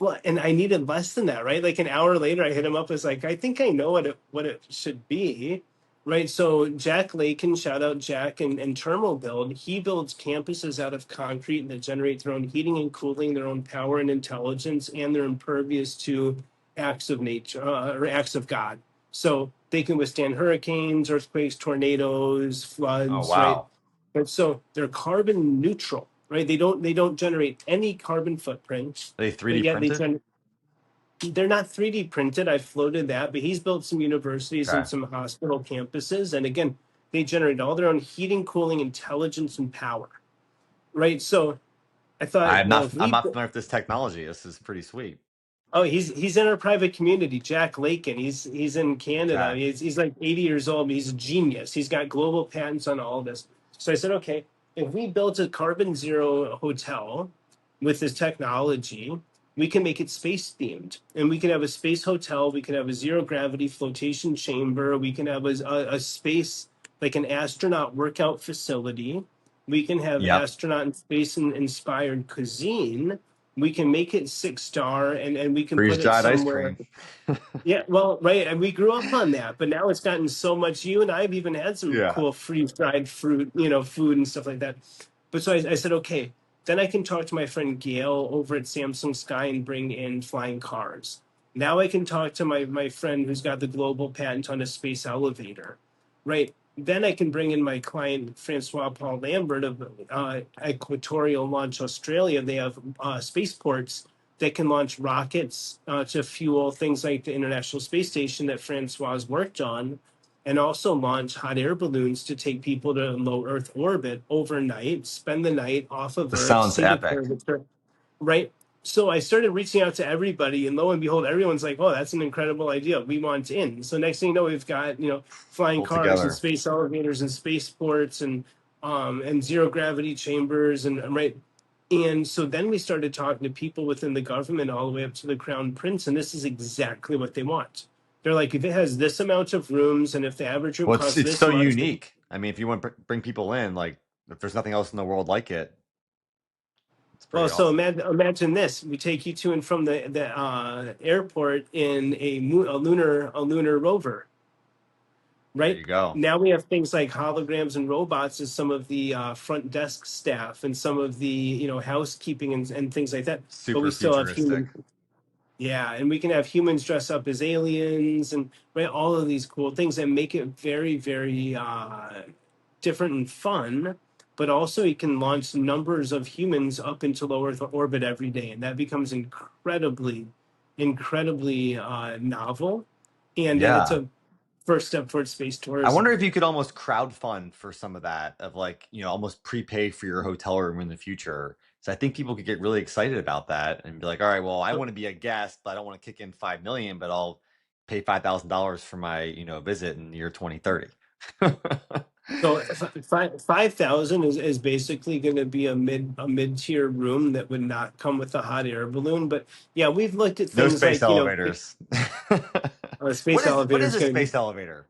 well, and I needed less than that, right? Like an hour later, I hit him up. I was like, I think I know what it should be, right? So Jack Lakin, shout out Jack and Thermal Build. He builds campuses out of concrete that generate their own heating and cooling, their own power and intelligence, and they're impervious to acts of nature or acts of God. So they can withstand hurricanes, earthquakes, tornadoes, Oh, floods, right? wow. And so they're carbon neutral, right? They don't generate any carbon footprint, Are they but 3D yet printed? they're not 3D printed. I floated that, but he's built some universities Okay. and some hospital campuses. And again, they generate all their own heating, cooling, intelligence, and power, right? So I thought, well, if I'm we not familiar with this technology. This is pretty sweet. Oh, he's in our private community, Jack Lakin. He's in Canada. Okay. He's like 80 years old, but he's a genius. He's got global patents on all this. So I said, okay, if we built a carbon zero hotel with this technology, we can make it space themed, and we can have a space hotel. We can have a zero gravity flotation chamber. We can have a space like an astronaut workout facility. We can have Yep. astronaut and space inspired cuisine. We can make it 6-star, and we can Freeze put it dried ice somewhere. cream. Yeah, well, right, and we grew up on that, but now it's gotten so much. You and I have even had some Yeah. cool freeze-dried fruit, food and stuff like that. But so I said, okay, then I can talk to my friend Gail over at Samsung Sky and bring in flying cars. Now I can talk to my friend who's got the global patent on a space elevator, right? Then I can bring in my client Francois Paul Lambert of Equatorial Launch Australia. They have spaceports that can launch rockets to fuel things like the International Space Station that Francois has worked on, and also launch hot air balloons to take people to low Earth orbit overnight, spend the night off of This Earth, sounds see the epic. curvature, right? So I started reaching out to everybody, and lo and behold, everyone's like, "Oh, that's an incredible idea. We want in." So next thing you know, we've got flying Pull cars and together. space elevators and spaceports and zero gravity chambers and right. And so then we started talking to people within the government all the way up to the crown prince, and this is exactly what they want. They're like, if it has this amount of rooms, and if the average room Well, costs it's this so much, unique. I mean, if you want to bring people in, like if there's nothing else in the world like it, it's well, pretty so awesome. imagine this: we take you to and from the airport in a lunar rover, There right? you go. Now we have things like holograms and robots as some of the front desk staff and some of the housekeeping and things like that. But we Super still have futuristic. humans. Yeah, and we can have humans dress up as aliens and right, all of these cool things that make it very, very different and fun. But also, you can launch numbers of humans up into low Earth orbit every day, and that becomes incredibly, incredibly novel. And it's Yeah. a first step towards space I wonder tourism. if you could almost crowdfund for some of that, of like, almost prepay for your hotel room in the future. So I think people could get really excited about that and be like, all right, well, I want to be a guest, but I don't want to kick in 5 million, but I'll pay $5,000 for my, visit in the year 2030. So 5,000 is basically going to be a mid-tier room that would not come with a hot air balloon. But yeah, we've looked at No things space like elevators. a What space what elevator is is a going to be. space elevator?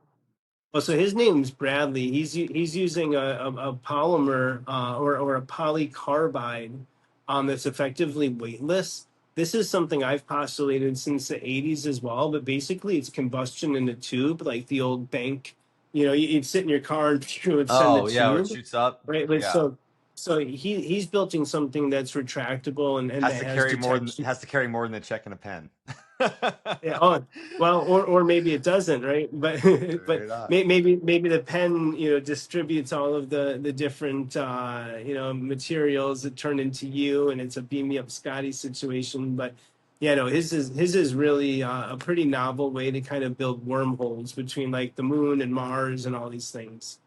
Well, so his name's Bradley. He's using a polymer or a polycarbide that's effectively weightless. This is something I've postulated since the 80s as well, but basically it's combustion in a tube, like the old bank. You'd sit in your car and you would send the Oh, yeah, where it tube, shoots up. right? But Yeah. so he's building something that's retractable and Has that to has carry more than detection. has to carry more than a check and a pen. Yeah. Oh, well, or maybe it doesn't, right? But but Maybe not. maybe the pen, distributes all of the different materials that turn into you, and it's a beam me up Scotty situation. But Yeah, no, his is really a pretty novel way to kind of build wormholes between like the moon and Mars and all these things.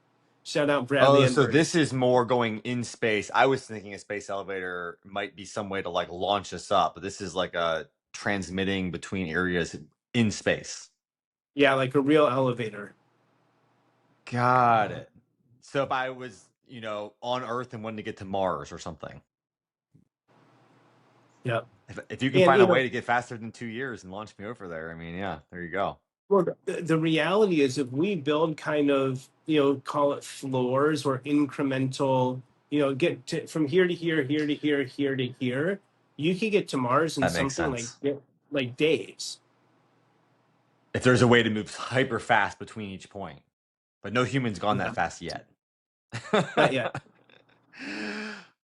Shout out Bradley Oh, so Edwards. this is more going in space. I was thinking a space elevator might be some way to like launch us up, but this is like a transmitting between areas in space. Yeah, like a real elevator. Got it. So if I was, on Earth and wanted to get to Mars or something, Yeah. if you can And find a way to get faster than 2 years and launch me over there, I mean, yeah, there you go. well, the reality is if we build kind of, call it floors or incremental, get from here to here, here to here, here to here, you can get to Mars in That makes something sense. like days. If there's a way to move hyper fast between each point, but no human's gone that Yeah, fast yet. not yet.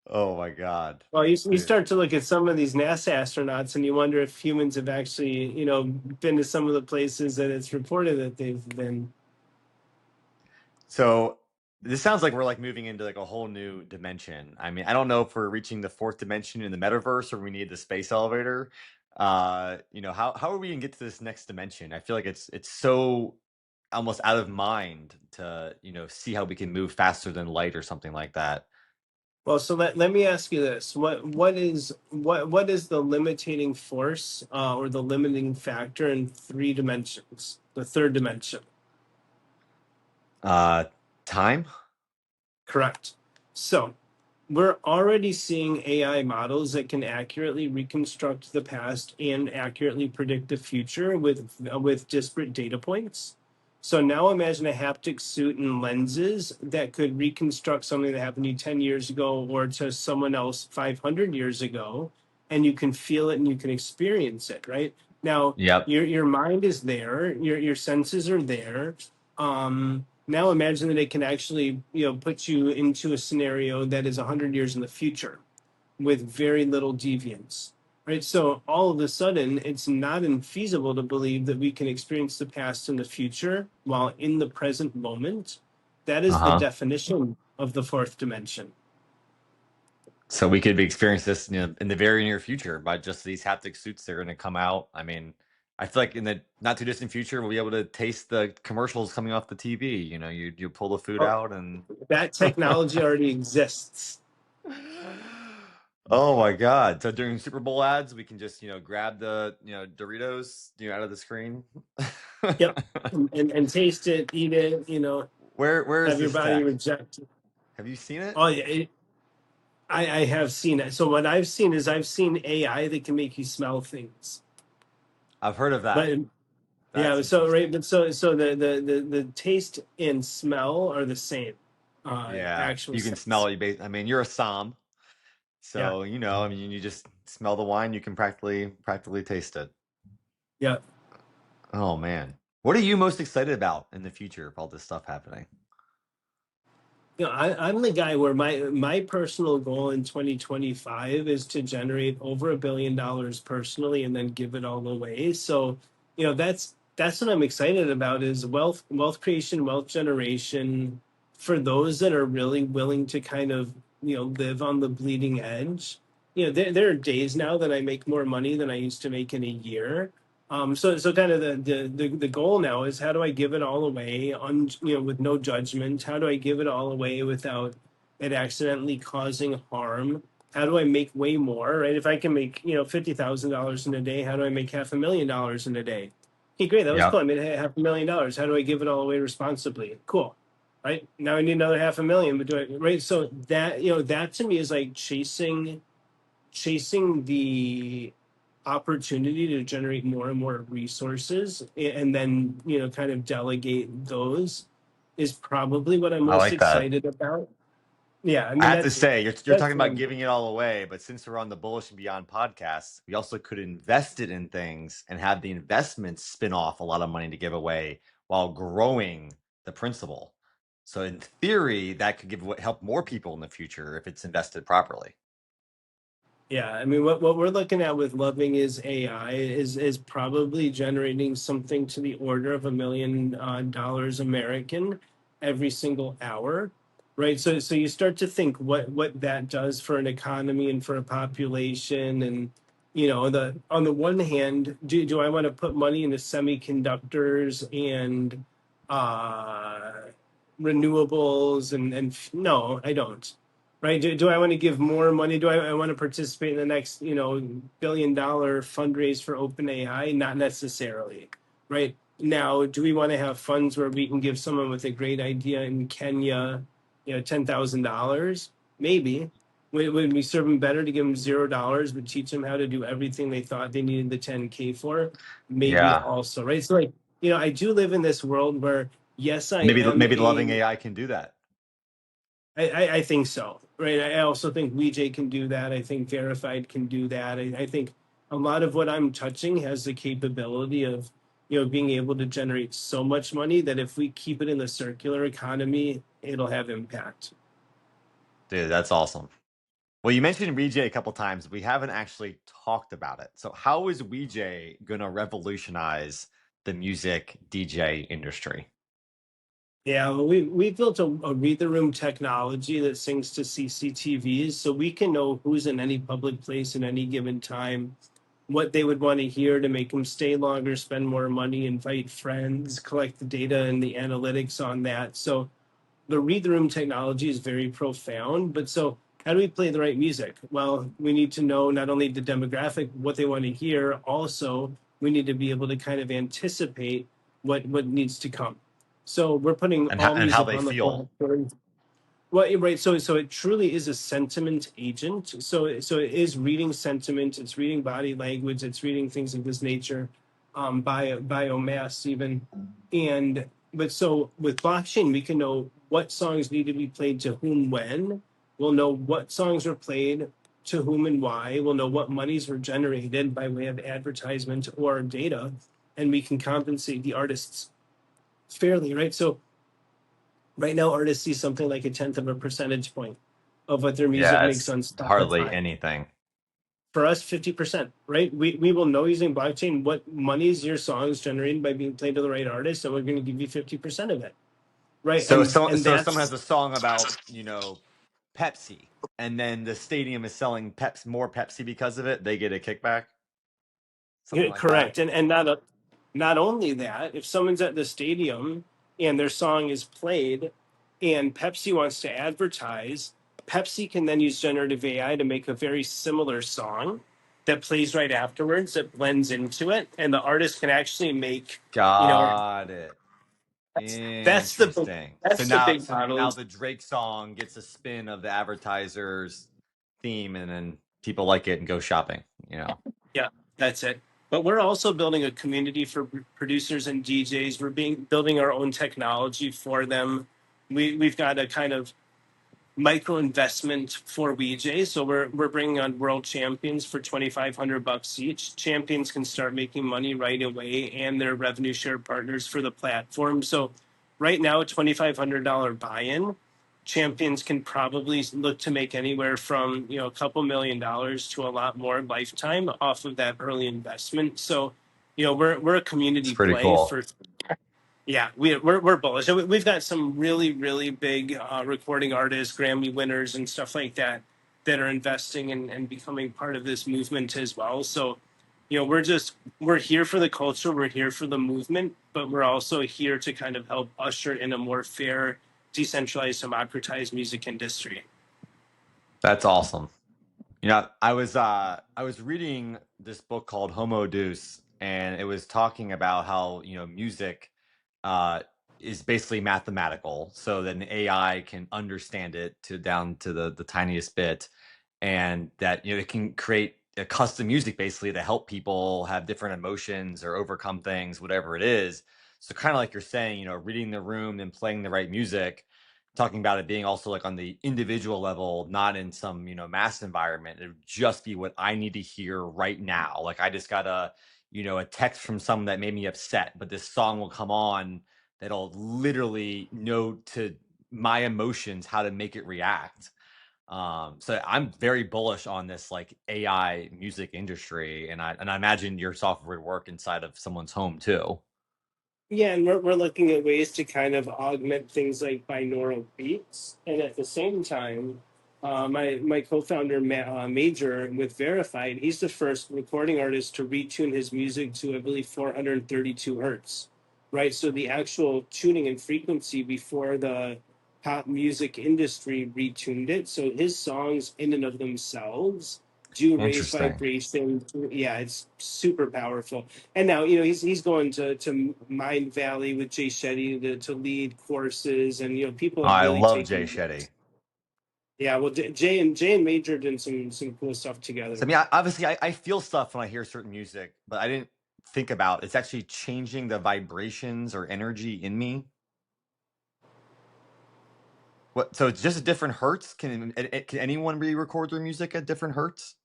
Oh my God. Well, you Yeah. start to look at some of these NASA astronauts and you wonder if humans have actually, been to some of the places that it's reported that they've been. So this sounds like we're like moving into like a whole new dimension. I mean, I don't know if we're reaching the fourth dimension in the metaverse or we need the space elevator. How are we gonna get to this next dimension? I feel like it's so almost out of mind to, see how we can move faster than light or something like that. Well, so let me ask you this: what is the limiting force or the limiting factor in three dimensions? The third dimension, Uh, Time? correct? So we're already seeing AI models that can accurately reconstruct the past and accurately predict the future with disparate data points. So now imagine a haptic suit and lenses that could reconstruct something that happened to you 10 years ago or to someone else 500 years ago, and you can feel it and you can experience it, right? Now, Yep. your mind is there, your senses are there. Now imagine that it can actually, put you into a scenario that is 100 years in the future with very little deviance, right? So all of a sudden, it's not infeasible to believe that we can experience the past and the future while in the present moment. That is the Uh-huh. definition of the fourth dimension. So we could experience this, in the very near future by just these haptic suits that are going to come out. I mean, I feel like in the not too distant future, we'll be able to taste the commercials coming off the TV. You pull the food Oh, out and. that technology already exists. Oh my God! So during Super Bowl ads, we can just grab the Doritos out of the screen. Yep. And taste it, eat it, Where is have your this body tech? reject it. Have you seen it? Oh, yeah. I have seen it. So what I've seen is I've seen AI that can make you smell things. I've heard of that. But That's yeah, so right, interesting. but so the taste and smell are the same, Yeah, actual you can smell sense. it. I mean, you're a som. Yeah, So, I mean, you just smell the wine, you can practically taste it. yeah. Oh man. What are you most excited about in the future of all this stuff happening? I'm the guy where my personal goal in 2025 is to generate over $1 billion personally and then give it all away. So, that's what I'm excited about is wealth creation, wealth generation for those that are really willing to kind of, live on the bleeding edge. There are days now that I make more money than I used to make in a year. So kind of the goal now is how do I give it all away with no judgment? How do I give it all away without it accidentally causing harm? How do I make way more, right? If I can make, $50,000 in a day, how do I make $500,000 in a day? Okay, great. That was Yeah. cool. I made $500,000. How do I give it all away responsibly? Cool. Right. Now I need another 500,000, but right. So that to me is like chasing the opportunity to generate more and more resources and then kind of delegate those is probably what I'm I most like that. excited about. Yeah, I I mean have to say, you're that's talking about giving it all away, but since we're on the Bullish and Beyond podcast, we also could invest it in things and have the investments spin off a lot of money to give away while growing the principal. So in theory, that could help more people in the future if it's invested properly. Yeah, I mean, what we're looking at with Loving is AI is probably generating something to the order of $1 million American every single hour, right? So you start to think what that does for an economy and for a population, and on the one hand, do I want to put money into semiconductors and uh, renewables and no, I don't. Right? Do I want to give more money? Do I want to participate in the next, $1 billion fundraise for OpenAI? Not necessarily. Right? Now, do we want to have funds where we can give someone with a great idea in Kenya, $10,000? Maybe. Would we serve them better to give them $0, but teach them how to do everything they thought they needed the 10K for? Maybe Yeah. also, right? So, like, I do live in this world where, yes, I Maybe am loving AI can do that. I think so, right? I also think WeJ can do that. I think Verified can do that. I think a lot of what I'm touching has the capability of, being able to generate so much money that if we keep it in the circular economy, it'll have impact. Dude, that's awesome. Well, you mentioned WeJ a couple times. We haven't actually talked about it. So how is WeJ going to revolutionize the music DJ industry? Yeah, well, we built a read the room technology that syncs to CCTVs, so we can know who's in any public place at any given time, what they would want to hear to make them stay longer, spend more money, invite friends, collect the data and the analytics on that. So the read the room technology is very profound. But so how do we play the right music? Well, we need to know not only the demographic, what they want to hear, also we need to be able to kind of anticipate what needs to come. So we're putting And all how music they on the feel? platform. Well, right. So it truly is a sentiment agent. So it is reading sentiment. It's reading body language. It's reading things of this nature, biomass even, and but so with blockchain we can know what songs need to be played to whom when. We'll know what songs were played to whom and why. We'll know what monies were generated by way of advertisement or data, and we can compensate the artists fairly. Right. So right now artists see something like a tenth of a percentage point of what their music Yeah, makes it's on hardly Spotify. anything. For us, 50%, right? We will know using blockchain what monies your songs generated by being played to the right artist, and we're going to give you 50% of it. Right. So And so if someone has that's a song about, Pepsi, and then the stadium is selling more Pepsi because of it, they get a kickback? Something like that? correct. And not only that, if someone's at the stadium and their song is played and Pepsi wants to advertise, Pepsi can then use generative AI to make a very similar song that plays right afterwards, that blends into it, and the artist can actually make, you know, Got it. that's the Interesting. that's the big So now model. the Drake song gets a spin of the advertiser's theme, and then people like it and go shopping. Yeah, that's it. But we're also building a community for producers and DJs. We're building our own technology for them. We've got a kind of micro investment for WeJ. So we're bringing on world champions for $2,500 each. Champions can start making money right away, and they're revenue share partners for the platform. So right now, a $2,500 buy-in. Champions can probably look to make anywhere from a couple $1,000,000 to a lot more lifetime off of that early investment. So we're a It's community pretty play cool. for. Yeah, we're bullish. So we've got some really really big recording artists, Grammy winners, and stuff like that that are investing and becoming part of this movement as well. So, we're here for the culture, we're here for the movement, but we're also here to kind of help usher in a more fair, decentralized, democratized music industry. That's awesome. I was reading this book called Homo Deus, and it was talking about how, music uh is basically mathematical, so that an AI can understand it to down to the tiniest bit, and that it can create a custom music basically to help people have different emotions or overcome things, whatever it is. So kind of like you're saying, reading the room and playing the right music, talking about it being also like on the individual level, not in some, mass environment. It would just be what I need to hear right now. Like I just got a text from someone that made me upset, but this song will come on that'll literally know to my emotions how to make it react. So I'm very bullish on this like AI music industry, and I imagine your software would work inside of someone's home too. Yeah, and we're looking at ways to kind of augment things like binaural beats, and at the same time, My co-founder Major with Verified, he's the first recording artist to retune his music to, I believe, 432 hertz, right? So the actual tuning and frequency before the pop music industry retuned it. So his songs in and of themselves do raise Interesting. vibration. Yeah, it's super powerful. And now, he's going to Mind Valley with Jay Shetty to lead courses, and people Oh, have I really love Jay taken. Shetty. Yeah, well, Jay and Major did some cool stuff So I together. mean, obviously, I feel stuff when I hear certain music, but I didn't think about it's actually changing the vibrations or energy in me. What? So it's just a different hertz? Can anyone re-record their music at different hertz?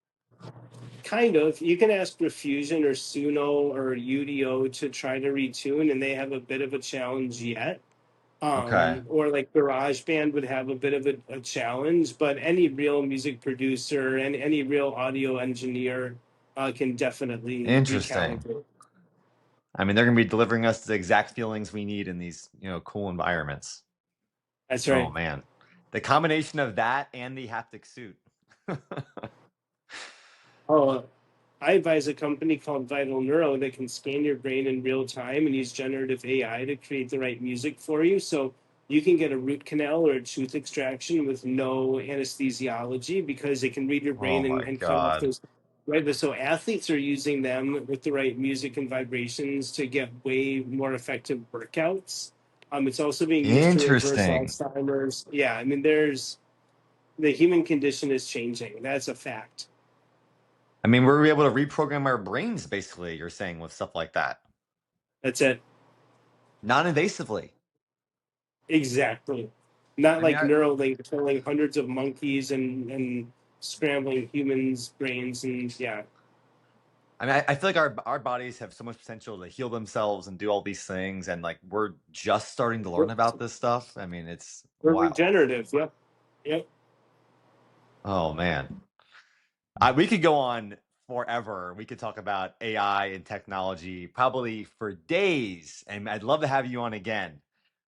Kind of. You can ask Refusion or Suno or UDO to try to retune, and they have a bit of a challenge yet. Okay, Or like GarageBand would have a bit of a challenge, but any real music producer and any real audio engineer can definitely interesting. recalibrate. I mean, they're going to be delivering us the exact feelings we need in these, cool environments. That's Oh right. man, the combination of that and the haptic suit. Oh, I advise a company called Vital Neuro that can scan your brain in real time and use generative AI to create the right music for you. So you can get a root canal or a tooth extraction with no anesthesiology because it can read your Oh brain my and cut off God. those. Right. But so athletes are using them with the right music and vibrations to get way more effective workouts. It's also being used to reverse Interesting. Alzheimer's. Yeah. I mean, the human condition is changing. That's a fact. I mean, we're able to reprogram our brains, basically, you're saying, with stuff like that. That's it. Non-invasively. Exactly. Not I mean, like I, Neuralink killing hundreds of monkeys and scrambling humans' brains and yeah. I mean, I feel like our bodies have so much potential to heal themselves and do all these things, and like we're just starting to learn We're, about this stuff. I mean, it's we're wild. regenerative. Yep. Yep. Oh man, we could go on forever. We could talk about AI and technology probably for days, and I'd love to have you on again.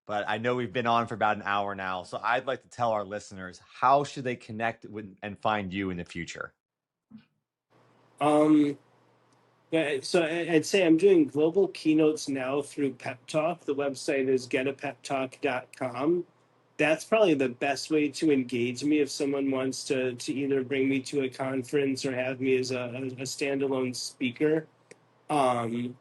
But I know we've been on for about an hour now, so I'd like to tell our listeners how should they connect with and find you in the future. Um yeah, so I'd say I'm doing global keynotes now through Pep Talk. The website is getapeptalk.com. That's probably the best way to engage me if someone wants to either bring me to a conference or have me as a standalone speaker. Um,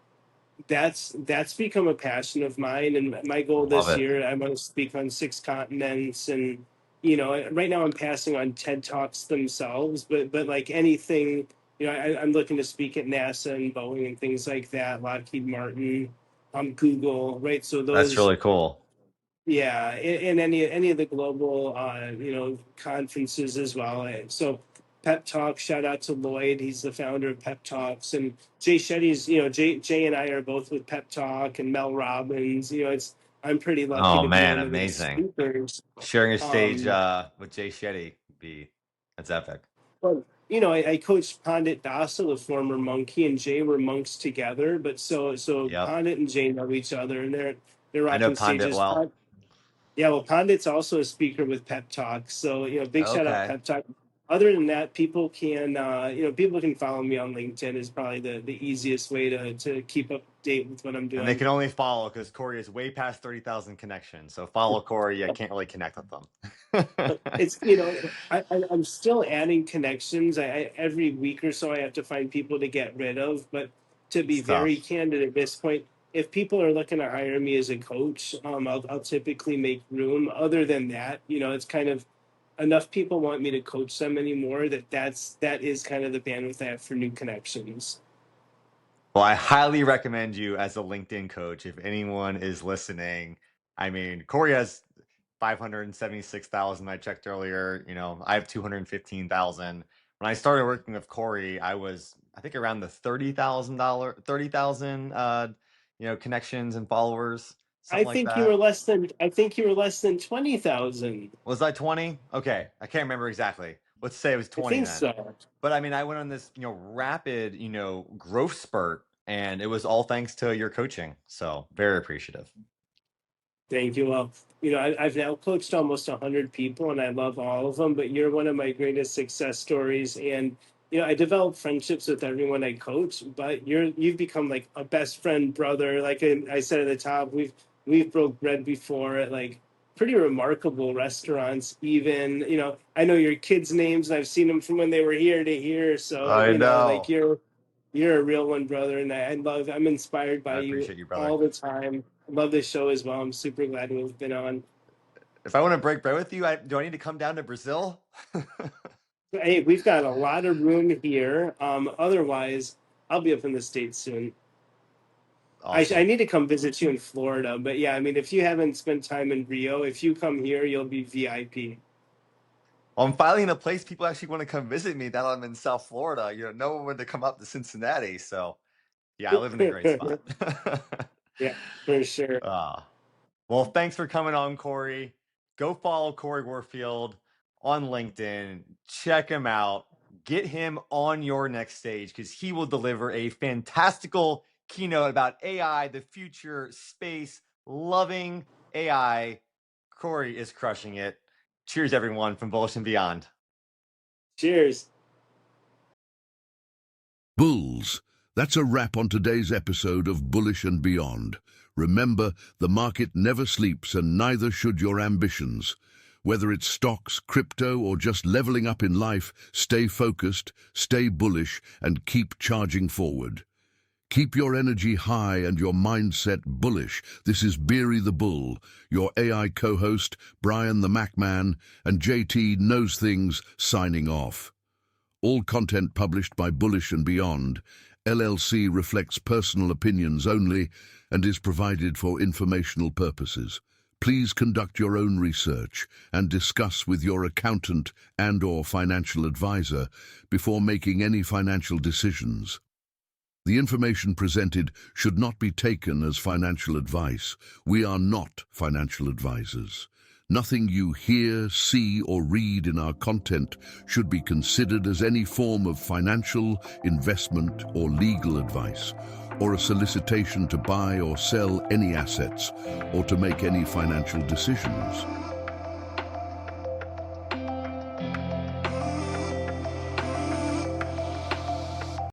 that's become a passion of mine, and my goal Love this it. year, I want to speak on 6 continents. And right now I'm passing on TED Talks themselves, but like anything, I'm looking to speak at NASA and Boeing and things like that, Lockheed Martin, Google, right? So That's those, really cool. yeah, and any of the global conferences as well. So Pep Talk, shout out to Lloyd. He's the founder of Pep Talks, and Jay Shetty's. Jay and I are both with Pep Talk, and Mel Robbins. It's I'm pretty lucky Oh to be man, one of their amazing. speakers. Sharing a stage Um, with Jay Shetty would be that's epic. but I coached Pandit Dasa, the former monkey, and Jay were monks together. But so Yep. Pandit and Jay know each other, and they're I know rocking Pandit stages. well. Yeah, well, Pandit's also a speaker with Pep Talk, so big shout out Okay. Pep Talk. Other than that, people can follow me on LinkedIn is probably the easiest way to keep up to date with what I'm And they doing. can only follow because Cory is way past 30,000 connections. So follow Cory. I can't really connect with them. But it's I'm still adding connections. Every week or so I have to find people to get rid of. But to be very Stuff. candid at this point, if people are looking to hire me as a coach, I'll typically make room. Other than that, it's kind of enough people want me to coach them anymore that is kind of the bandwidth I have for new connections. Well, I highly recommend you as a LinkedIn coach if anyone is listening. I mean, Cory has 576,000 I checked earlier. I have 215,000. When I started working with Cory, I think around the $30,000 connections and followers, something like that. I think you were less than 20,000. Was I 20? Okay, I can't remember exactly. Let's say it was I 20 think then. so. But I mean, I went on this, rapid, growth spurt, and it was all thanks to your coaching. So very appreciative. Thank you. Well, I've now coached almost 100 people and I love all of them, but you're one of my greatest success stories. And, I develop friendships with everyone I coach, but you've become like a best friend, brother. Like I said at the top, we've broke bread before at like pretty remarkable restaurants. Even, I know your kids' names and I've seen them from when they were here to here. So, I like know. you're a real one, brother, and I'm inspired I by you appreciate you, brother. all the time. I love this show as well. I'm super glad we've been on. If I want to break bread with you, do I need to come down to Brazil? Hey, we've got a lot of room here. Otherwise, I'll be up in the States soon. I Awesome. need to come visit you in Florida, but yeah, I mean, if you haven't spent time in Rio, if you come here, you'll be VIP. Well, I'm finally in a place people actually want to come visit me now that I'm in South Florida. No one wanted to come up to Cincinnati. So, yeah, I live in a great spot. Yeah, for sure. Ah. Well, thanks for coming on, Cory. Go follow Cory Warfield on LinkedIn. Check him out. Get him on your next stage because he will deliver a fantastical keynote about AI, the future, space, loving AI. Cory is crushing it. Cheers, everyone, from Bullish and Beyond. Cheers. Bulls. That's a wrap on today's episode of Bullish and Beyond. Remember, the market never sleeps and neither should your ambitions. Whether it's stocks, crypto, or just leveling up in life, stay focused, stay bullish, and keep charging forward. Keep your energy high and your mindset bullish. This is Beery the Bull, your AI co-host, Brian the Mac Man, and JT Knows Things signing off. All content published by Bullish and Beyond, LLC reflects personal opinions only and is provided for informational purposes. Please conduct your own research and discuss with your accountant and/or financial advisor before making any financial decisions. The information presented should not be taken as financial advice. We are not financial advisors. Nothing you hear, see, or read in our content should be considered as any form of financial, investment, or legal advice, or a solicitation to buy or sell any assets, or to make any financial decisions.